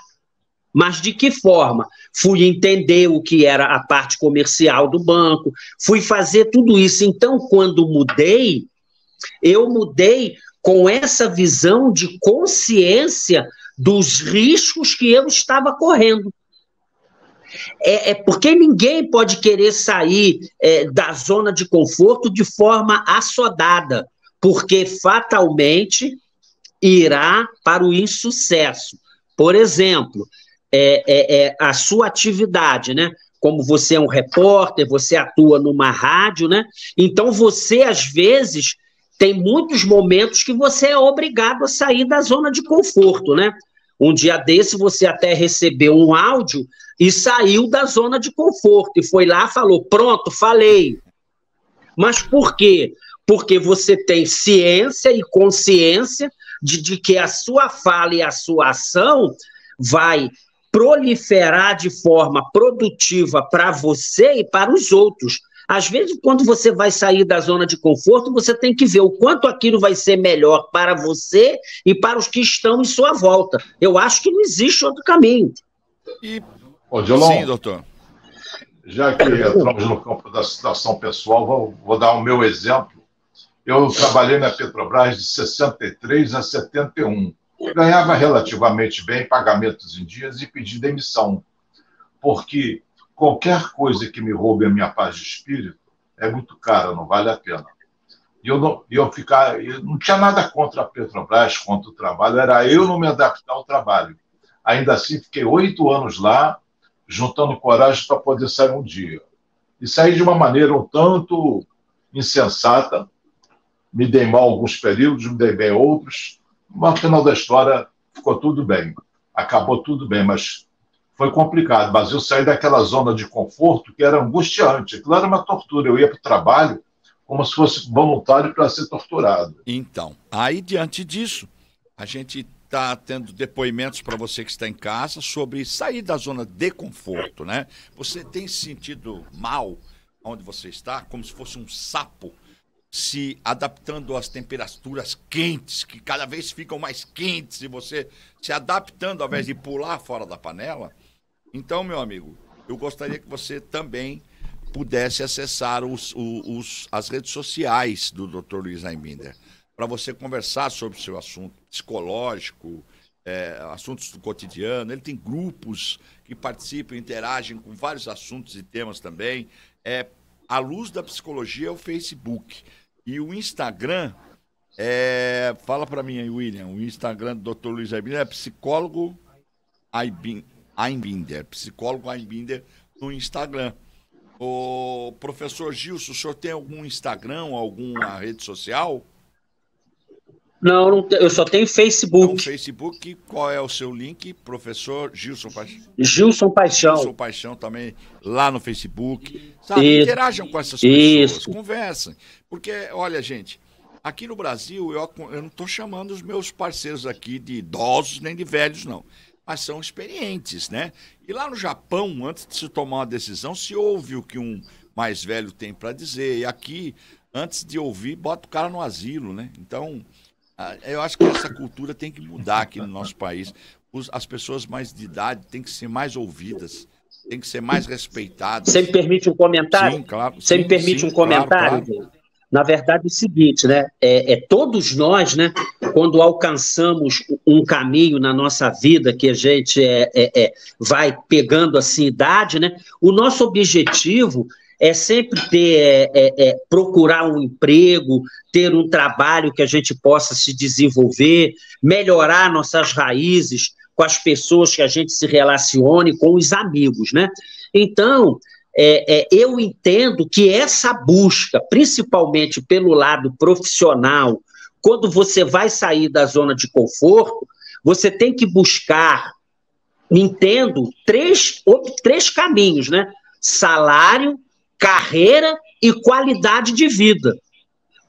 Mas de que forma? Fui entender o que era a parte comercial do banco, fui fazer tudo isso. Então, quando mudei, eu mudei com essa visão de consciência dos riscos que eu estava correndo. Porque ninguém pode querer sair da zona de conforto de forma assodada, porque fatalmente irá para o insucesso. Por exemplo, a sua atividade, né? Como você é um repórter, você atua numa rádio, né? Então você, às vezes, tem muitos momentos que você é obrigado a sair da zona de conforto, né? Um dia desse você até recebeu um áudio e saiu da zona de conforto e foi lá e falou: pronto, falei. Mas por quê? Porque você tem ciência e consciência de que a sua fala e a sua ação vai proliferar de forma produtiva para você e para os outros. Às vezes, quando você vai sair da zona de conforto, você tem que ver o quanto aquilo vai ser melhor para você e para os que estão em sua volta. Eu acho que não existe outro caminho. Odilon, sim, doutor. Já que entramos no campo da situação pessoal, vou dar o meu exemplo. Eu trabalhei na Petrobras de 63 a 71. Ganhava relativamente bem, pagamentos em dias, e pedi demissão. Porque qualquer coisa que me roube a minha paz de espírito é muito cara, não vale a pena. E eu não tinha nada contra a Petrobras, contra o trabalho, era eu não me adaptar ao trabalho. Ainda assim, fiquei 8 anos lá, juntando coragem para poder sair um dia. E saí de uma maneira um tanto insensata, me dei mal alguns períodos, me dei bem outros, mas no final da história ficou tudo bem. Acabou tudo bem, mas foi complicado. Mas eu saí daquela zona de conforto que era angustiante. Aquilo era uma tortura. Eu ia para o trabalho como se fosse voluntário para ser torturado. Então, aí diante disso, a gente está tendo depoimentos para você que está em casa sobre sair da zona de conforto, né? Você tem se sentido mal onde você está, como se fosse um sapo se adaptando às temperaturas quentes, que cada vez ficam mais quentes, e você se adaptando ao invés de pular fora da panela? Então, meu amigo, eu gostaria que você também pudesse acessar as redes sociais do Dr. Luiz Aibinder, para você conversar sobre o seu assunto psicológico, assuntos do cotidiano. Ele tem grupos que participam, interagem com vários assuntos e temas também. A Luz da Psicologia é o Facebook. E o Instagram, fala para mim aí, William, o Instagram do Dr. Luiz Aibinder é psicólogo Aibinder, psicólogo Aibinder no Instagram. O professor Gilson, o senhor tem algum Instagram, alguma rede social? Não, eu só tenho Facebook. Então, Facebook, qual é o seu link? Professor Gilson Paixão. Gilson Paixão. Gilson Paixão também, lá no Facebook. Sabe, interajam com essas pessoas, conversem. Porque, olha, gente, aqui no Brasil, eu não estou chamando os meus parceiros aqui de idosos nem de velhos, não. Mas são experientes, né? E lá no Japão, antes de se tomar uma decisão, se ouve o que um mais velho tem para dizer. E aqui, antes de ouvir, bota o cara no asilo, né? Então, eu acho que essa cultura tem que mudar aqui no nosso país. As pessoas mais de idade têm que ser mais ouvidas, têm que ser mais respeitadas. Você me permite um comentário? Sim, claro. Você me permite um comentário? Claro. Na verdade, é o seguinte, né? Todos nós, né, quando alcançamos um caminho na nossa vida que a gente vai pegando assim idade, né? O nosso objetivo é sempre procurar um emprego, ter um trabalho que a gente possa se desenvolver, melhorar nossas raízes com as pessoas que a gente se relacione, com os amigos, né? Então, eu entendo que essa busca, principalmente pelo lado profissional, quando você vai sair da zona de conforto, você tem que buscar, entendo, três caminhos, né? Salário, carreira e qualidade de vida.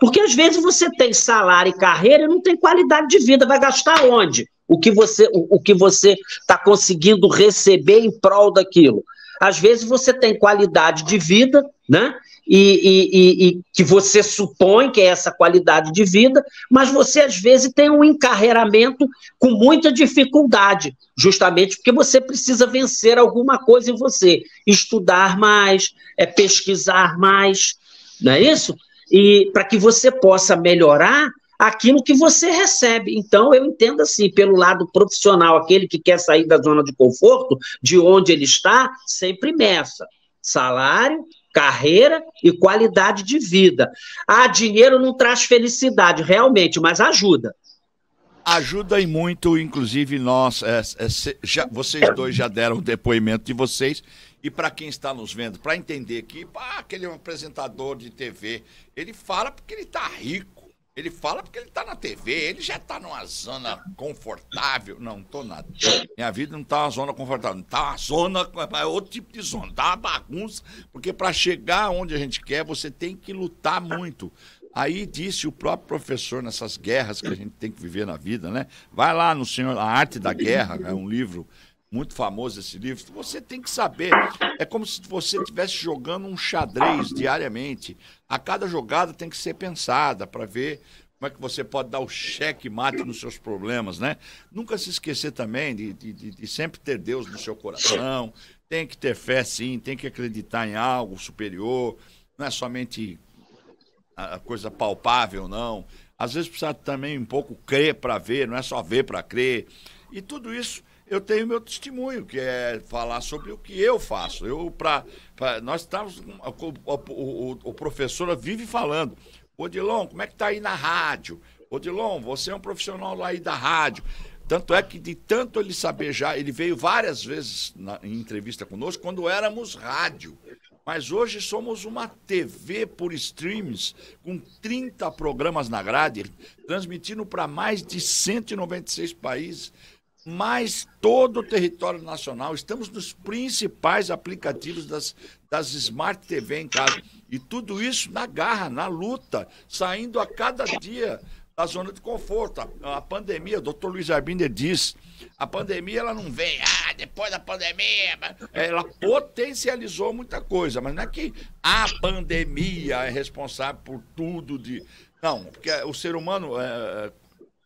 Porque às vezes você tem salário e carreira e não tem qualidade de vida. Vai gastar onde? O que você está conseguindo receber em prol daquilo. Às vezes você tem qualidade de vida, né? E que você supõe que é essa qualidade de vida, mas você às vezes tem um encarreiramento com muita dificuldade, justamente porque você precisa vencer alguma coisa em você, estudar mais, pesquisar mais, não é isso? E para que você possa melhorar aquilo que você recebe. Então, eu entendo assim, pelo lado profissional, aquele que quer sair da zona de conforto, de onde ele está, sempre meça salário, carreira e qualidade de vida. Dinheiro não traz felicidade, realmente, mas ajuda. Ajuda e muito, inclusive nós, vocês dois já deram o depoimento de vocês, e para quem está nos vendo, para entender que aquele apresentador de TV, ele fala porque ele está rico, ele fala porque ele está na TV, ele já está numa zona confortável. Não estou nada. Minha vida não está uma zona confortável, não está uma zona, é outro tipo de zona, está uma bagunça, porque para chegar onde a gente quer, você tem que lutar muito. Aí disse o próprio professor, nessas guerras que a gente tem que viver na vida, né? Vai lá no Senhor, A Arte da Guerra, é um livro muito famoso, esse livro. Você tem que saber, é como se você estivesse jogando um xadrez diariamente. A cada jogada tem que ser pensada para ver como é que você pode dar o cheque-mate nos seus problemas, né? Nunca se esquecer também de sempre ter Deus no seu coração, tem que ter fé sim, tem que acreditar em algo superior, não é somente a coisa palpável, não. Às vezes precisa também um pouco crer para ver, não é só ver para crer. E tudo isso eu tenho meu testemunho, que é falar sobre o que eu faço. Nós estamos, o professor vive falando, Odilon, como é que está aí na rádio? Odilon, você é um profissional aí da rádio. Tanto é que de tanto ele saber já, ele veio várias vezes em entrevista conosco quando éramos rádio. Mas hoje somos uma TV por streams, com 30 programas na grade, transmitindo para mais de 196 países, mais todo o território nacional. Estamos nos principais aplicativos das Smart TV em casa. E tudo isso na garra, na luta, saindo a cada dia da zona de conforto. A pandemia, o doutor Luiz Arbinder diz, a pandemia ela não vem, depois da pandemia, ela potencializou muita coisa, mas não é que a pandemia é responsável por tudo de... Não, porque o ser humano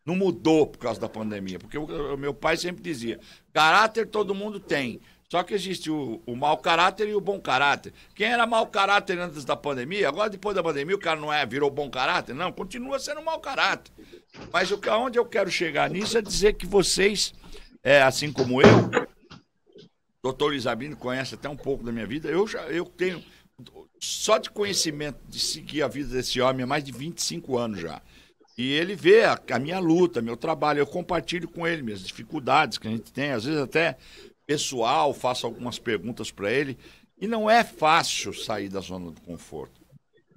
não mudou por causa da pandemia, porque o meu pai sempre dizia, caráter todo mundo tem, só que existe o mau caráter e o bom caráter. Quem era mau caráter antes da pandemia, agora depois da pandemia o cara não virou bom caráter? Não, continua sendo mau caráter. Mas onde eu quero chegar nisso é dizer que vocês, assim como eu, doutor Luiz Arbinder conhece até um pouco da minha vida, eu tenho, só de conhecimento de seguir a vida desse homem há mais de 25 anos já. E ele vê a minha luta, meu trabalho, eu compartilho com ele minhas dificuldades que a gente tem, às vezes até pessoal, faço algumas perguntas para ele, e não é fácil sair da zona do conforto,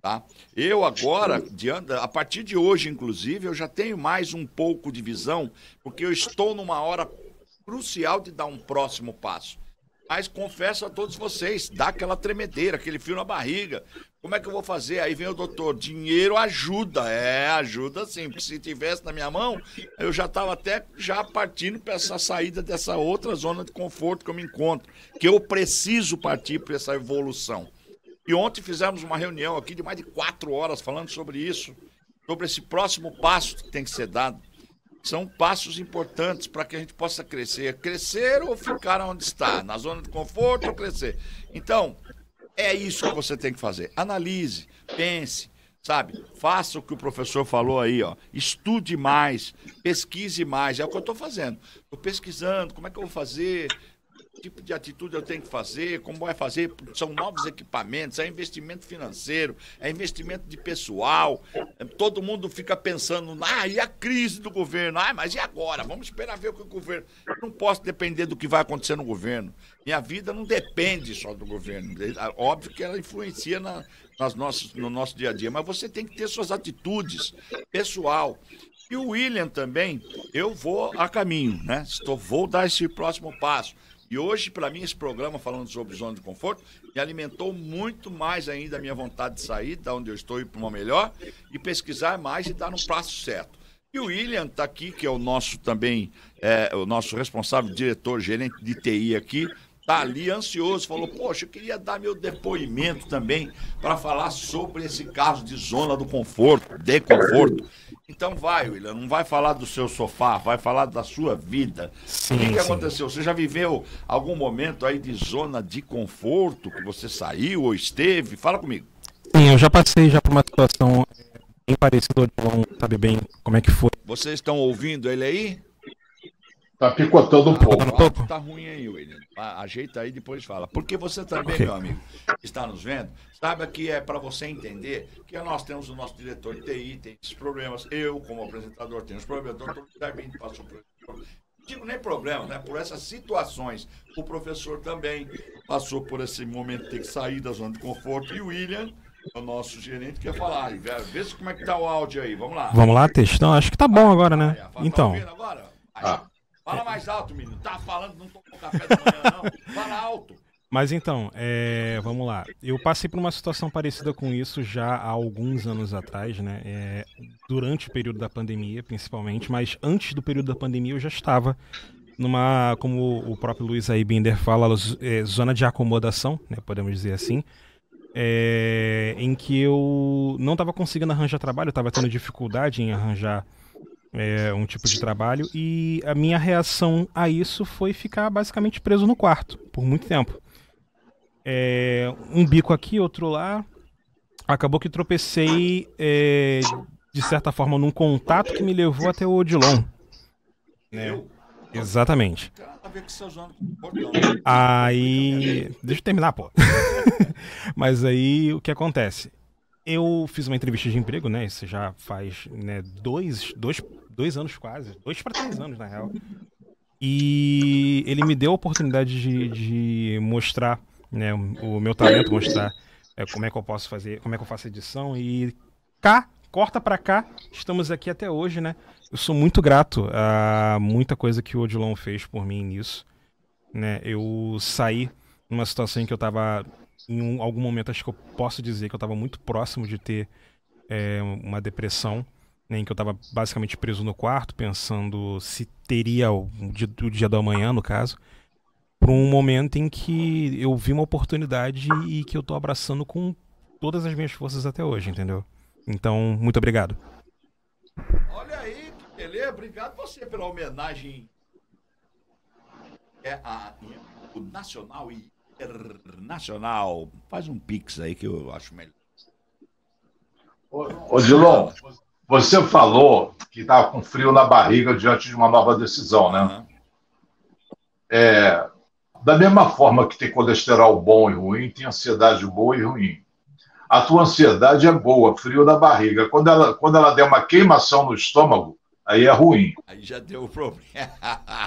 tá? Eu agora, a partir de hoje, inclusive, eu já tenho mais um pouco de visão, porque eu estou numa hora crucial de dar um próximo passo. Mas confesso a todos vocês, dá aquela tremedeira, aquele frio na barriga. Como é que eu vou fazer? Aí vem o doutor, dinheiro ajuda. Ajuda sim, porque se tivesse na minha mão, eu já estava até partindo para essa saída dessa outra zona de conforto que eu me encontro, que eu preciso partir para essa evolução. E ontem fizemos uma reunião aqui de mais de 4 horas falando sobre isso, sobre esse próximo passo que tem que ser dado. São passos importantes para que a gente possa crescer. Crescer ou ficar onde está, na zona de conforto ou crescer. Então, é isso que você tem que fazer. Analise, pense, sabe? Faça o que o professor falou aí, ó. Estude mais, pesquise mais. É o que eu estou fazendo. Estou pesquisando, como é que eu vou fazer, que tipo de atitude eu tenho que fazer, como vai fazer, são novos equipamentos, é investimento financeiro, é investimento de pessoal. Todo mundo fica pensando, e a crise do governo? Mas e agora? Vamos esperar ver o que o governo... Eu não posso depender do que vai acontecer no governo. Minha vida não depende só do governo. Óbvio que ela influencia no nosso dia a dia, mas você tem que ter suas atitudes pessoal. E o William também, eu vou a caminho, né? Vou dar esse próximo passo. E hoje, para mim, esse programa falando sobre zona de conforto me alimentou muito mais ainda a minha vontade de sair da onde eu estou e ir para uma melhor e pesquisar mais e dar no passo certo. E o William está aqui, que é o nosso também, o nosso responsável, diretor, gerente de TI aqui, está ali ansioso, falou, poxa, eu queria dar meu depoimento também para falar sobre esse caso de zona do conforto, de conforto. Então vai, William, não vai falar do seu sofá, vai falar da sua vida. Sim, o que aconteceu? Você já viveu algum momento aí de zona de conforto, que você saiu ou esteve? Fala comigo. Sim, eu já passei por uma situação bem parecida, não sabe bem como é que foi. Vocês estão ouvindo ele aí? Tá picotando um pouco. Tá ruim aí, William. Ajeita aí, depois fala. Porque você também, meu amigo, está nos vendo, sabe que é para você entender que nós temos o nosso diretor de TI, tem esses problemas. Eu, como apresentador, tenho os problemas. O doutor Darwin passou por isso. Não digo nem problemas, né? Por essas situações. O professor também passou por esse momento de ter que sair da zona de conforto. E o William, o nosso gerente, quer falar. Vê se como é que tá o áudio aí. Vamos lá. Vamos lá, textão. Acho que tá bom agora, né? Então. Tá ouvindo agora? Fala mais alto, menino. Tá falando, não tomou café da manhã, não. Fala alto. Mas então, vamos lá. Eu passei por uma situação parecida com isso já há alguns anos atrás, né? Durante o período da pandemia, principalmente, mas antes do período da pandemia eu já estava numa, como o próprio Luiz Aibinder fala, zona de acomodação, né? Podemos dizer assim, em que eu não estava conseguindo arranjar trabalho, eu estava tendo dificuldade em arranjar um tipo de trabalho, e a minha reação a isso foi ficar basicamente preso no quarto por muito tempo. Um bico aqui, outro lá. Acabou que tropecei de certa forma num contato que me levou até o Odilon, né? Exatamente. Aí, deixa eu terminar, pô. Mas aí o que acontece? Eu fiz uma entrevista de emprego, né? Isso já faz, né, dois anos quase. 2 para 3 anos, na real. E ele me deu a oportunidade de mostrar, né, o meu talento, mostrar como é que eu posso fazer, como é que eu faço edição. E corta pra cá, estamos aqui até hoje, né? Eu sou muito grato a muita coisa que o Odilon fez por mim nisso, né? Eu saí numa situação em que eu tava... Em algum momento, acho que eu posso dizer que eu estava muito próximo de ter uma depressão, né, em que eu estava basicamente preso no quarto, pensando se teria o dia do amanhã, no caso, para um momento em que eu vi uma oportunidade e que eu estou abraçando com todas as minhas forças até hoje, entendeu? Então, muito obrigado. Olha aí, que beleza. Obrigado você pela homenagem o nacional e internacional. Faz um pix aí que eu acho melhor. Ô Dilon, você falou que estava com frio na barriga diante de uma nova decisão, né? Da mesma forma que tem colesterol bom e ruim, tem ansiedade boa e ruim. A tua ansiedade é boa, frio na barriga. Quando ela der uma queimação no estômago, aí é ruim. Aí já deu o problema.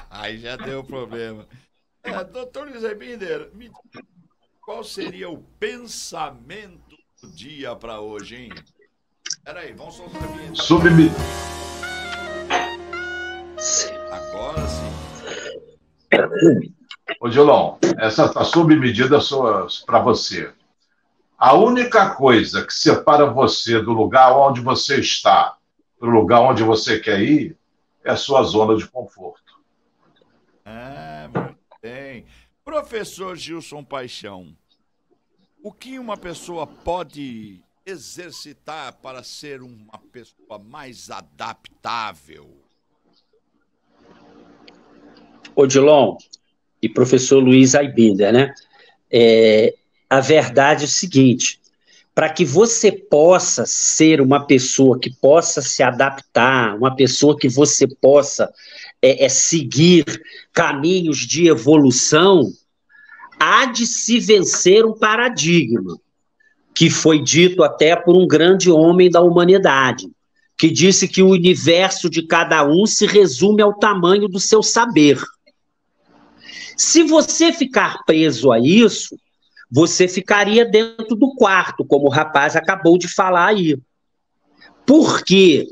Aí já deu o problema. Doutor Luiz Binder, qual seria o pensamento do dia para hoje, hein? Peraí, vamos soltar a vinheta. Agora sim. Ô, Dilon, essa está sob medida para você. A única coisa que separa você do lugar onde você está para o lugar onde você quer ir é a sua zona de conforto. Muito bem. Professor Gilson Paixão, o que uma pessoa pode exercitar para ser uma pessoa mais adaptável? Odilon e professor Luiz Aibinder, né? A verdade é o seguinte: para que você possa ser uma pessoa que possa se adaptar, uma pessoa que você possa seguir caminhos de evolução, há de se vencer um paradigma, que foi dito até por um grande homem da humanidade, que disse que o universo de cada um se resume ao tamanho do seu saber. Se você ficar preso a isso, você ficaria dentro do quarto, como o rapaz acabou de falar aí. Por quê?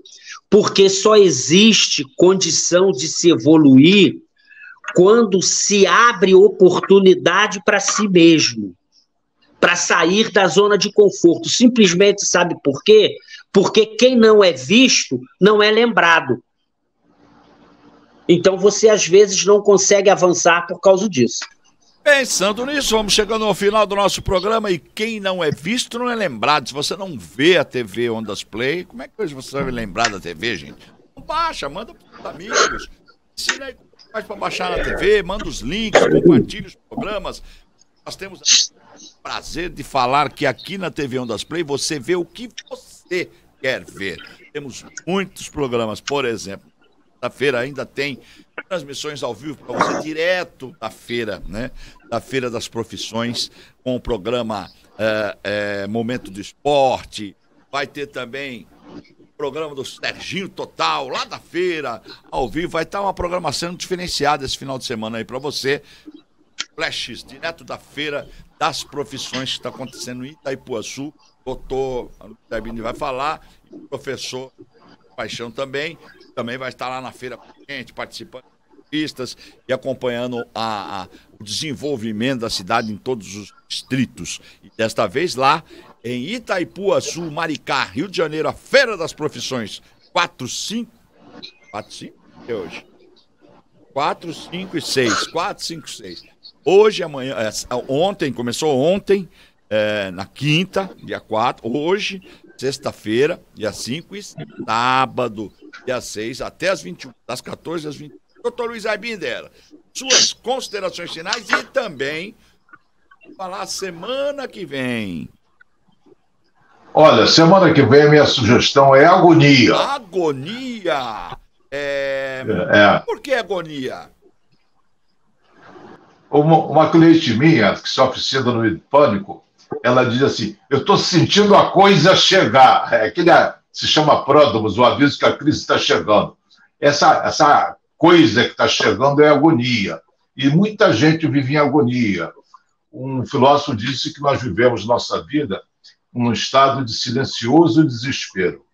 Porque só existe condição de se evoluir quando se abre oportunidade para si mesmo, para sair da zona de conforto. Simplesmente, sabe por quê? Porque quem não é visto não é lembrado. Então você, às vezes, não consegue avançar por causa disso. Pensando nisso, vamos chegando ao final do nosso programa e quem não é visto não é lembrado. Se você não vê a TV Ondas Play, como é que hoje você vai lembrar da TV, gente? Baixa, manda para os amigos, ensina aí como faz para baixar na TV, manda os links, compartilha os programas. Nós temos o prazer de falar que aqui na TV Ondas Play você vê o que você quer ver. Temos muitos programas, por exemplo, da feira ainda tem transmissões ao vivo para você direto da feira, né? Da Feira das Profissões, com o programa Momento do Esporte. Vai ter também o programa do Serginho Total, lá da feira, ao vivo. Vai estar uma programação diferenciada esse final de semana aí para você. Flashes direto da Feira das Profissões que está acontecendo em Itaipuaçu. O doutor Luiz vai falar, e o professor Paixão também vai estar lá na feira com a gente, participando de pistas e acompanhando o desenvolvimento da cidade em todos os distritos. E desta vez lá em Itaipuaçu, Maricá, Rio de Janeiro, a Feira das Profissões. 4, 5 é hoje. 4, 5 e 6. 4, 5, 6. Hoje, amanhã, começou ontem, na quinta, dia 4, hoje, sexta-feira, dia 5 e sábado, dia 6, até as 21, das 14 às 21. Doutor Luiz Aibinder, suas considerações finais e também falar semana que vem. Olha, semana que vem a minha sugestão é agonia. Agonia? Por que agonia? Uma cliente minha, que sofre síndrome de pânico, ela diz assim: eu estou sentindo a coisa chegar. Se chama pródromos, o aviso que a crise está chegando. Essa coisa que está chegando é agonia. E muita gente vive em agonia. Um filósofo disse que nós vivemos nossa vida num estado de silencioso desespero.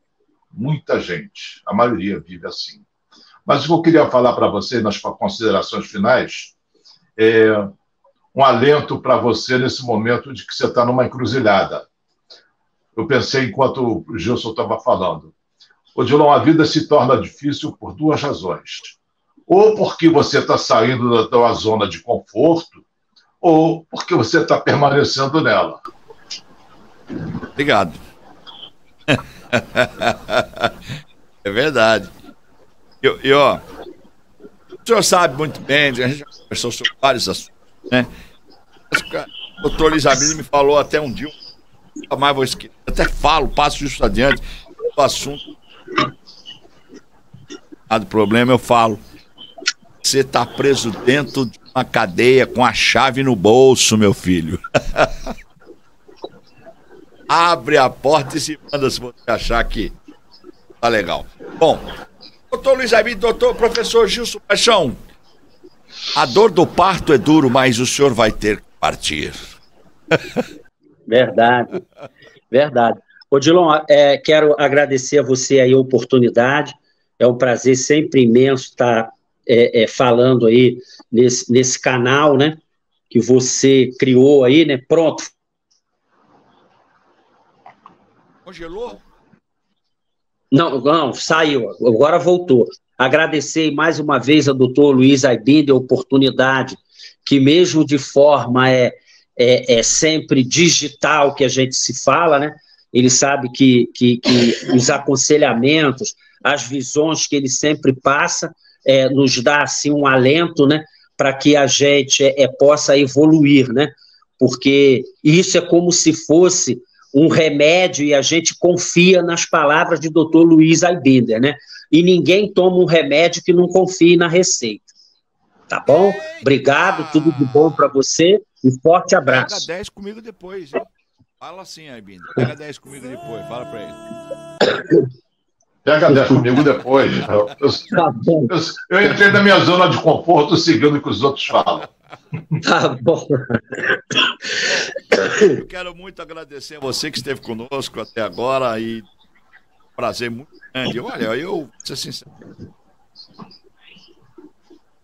Muita gente, a maioria vive assim. Mas o que eu queria falar para você, nas considerações finais, um alento para você nesse momento de que você está numa encruzilhada. Eu pensei enquanto o Gilson estava falando. Odilon, a vida se torna difícil por duas razões. Ou porque você está saindo da tua zona de conforto, ou porque você está permanecendo nela. Obrigado. É verdade. E ó, o senhor sabe muito bem, a gente já conversou sobre vários assuntos, né? O doutor Luiz Albindir me falou até um dia, nunca mais vou esquecer, até falo, passo isso adiante, o assunto. Do problema eu falo. Você está preso dentro de uma cadeia com a chave no bolso, meu filho. Abre a porta e se manda se você achar que tá legal. Bom, doutor Luiz Albindir, doutor professor Gilson Paixão, a dor do parto é duro, mas o senhor vai ter que partir. Verdade, verdade. Odilon, quero agradecer a você aí a oportunidade, é um prazer sempre imenso estar falando aí nesse canal, né, que você criou aí, né, pronto. Congelou? Não, saiu, agora voltou. Agradecer mais uma vez ao doutor Luiz Albindir a oportunidade, que mesmo de forma sempre digital que a gente se fala, né? Ele sabe que os aconselhamentos, as visões que ele sempre passa, nos dá assim um alento, né? Para que a gente possa evoluir, né? Porque isso é como se fosse um remédio e a gente confia nas palavras de doutor Luiz Albindir, né? E ninguém toma um remédio que não confie na receita. Tá bom? Obrigado, tudo de bom para você e forte abraço. Pega 10 comigo depois, hein? Fala assim, Albindir. Pega 10 comigo depois, fala para ele. Pega 10 comigo depois. Eu entrei na minha zona de conforto seguindo o que os outros falam. Tá bom. Eu quero muito agradecer a você que esteve conosco até agora e prazer muito grande. Olha, eu vou ser sincero.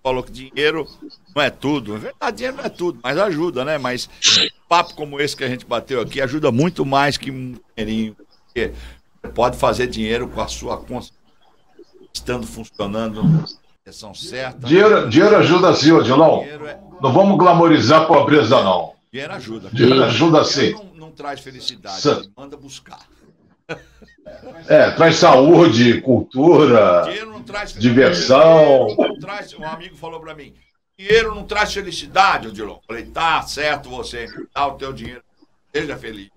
Falou que dinheiro não é tudo. Na verdade, dinheiro não é tudo, mas ajuda, né? Mas papo como esse que a gente bateu aqui ajuda muito mais que um dinheirinho. Porque você pode fazer dinheiro com a sua consciência, estando funcionando na direção certa. Dinheiro ajuda sim, Odilon. Não vamos glamorizar a pobreza, não. Dinheiro ajuda. Dinheiro ajuda sim. Não traz felicidade, ele manda buscar. Traz saúde, cultura, dinheiro não traz diversão. Não traz, um amigo falou para mim, dinheiro não traz felicidade, Odilon. Falei, tá certo você, dá o teu dinheiro, seja feliz.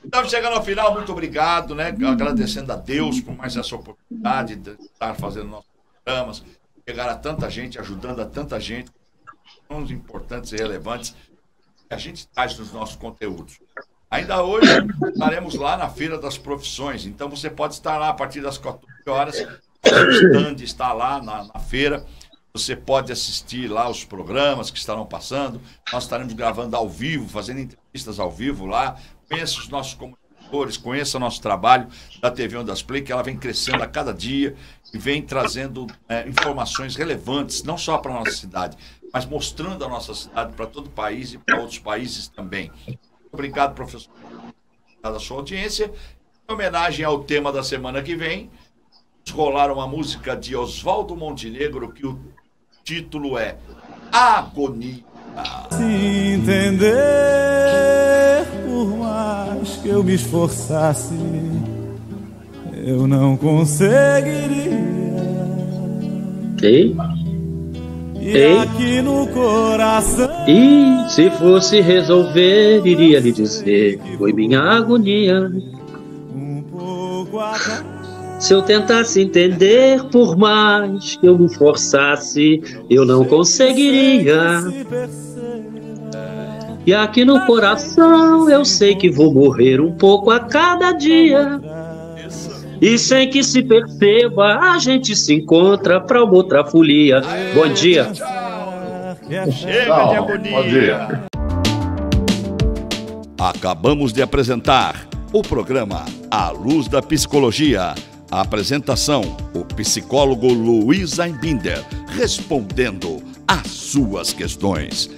Estamos chegando ao final, muito obrigado, né? Agradecendo a Deus por mais essa oportunidade de estar fazendo nossos programas, chegar a tanta gente, ajudando a tanta gente, tão importantes e relevantes que a gente traz nos nossos conteúdos. Ainda hoje estaremos lá na Feira das Profissões, então você pode estar lá a partir das 14 horas, o stand está lá na feira, você pode assistir lá os programas que estarão passando, nós estaremos gravando ao vivo, fazendo entrevistas ao vivo lá, conheça os nossos comunicadores, conheça o nosso trabalho da TV Ondas Play, que ela vem crescendo a cada dia e vem trazendo informações relevantes, não só para a nossa cidade, mas mostrando a nossa cidade para todo o país e para outros países também. Obrigado, professor, pela sua audiência. Em homenagem ao tema da semana que vem, vamos rolar uma música de Oswaldo Montenegro, que o título é Agonia. Se entender, por mais que eu me esforçasse, eu não conseguiria. Ei? E aqui no coração. E se fosse resolver, iria lhe dizer, foi minha agonia. Um pouco atrás. Se eu tentasse entender, por mais que eu me forçasse, eu não conseguiria. E aqui no coração eu sei que vou morrer um pouco a cada dia. E sem que se perceba, a gente se encontra pra uma outra folia. Bom dia. Chega de agonia. Bom dia. Acabamos de apresentar o programa A Luz da Psicologia. A apresentação, o psicólogo Luiz Albindir, respondendo às suas questões.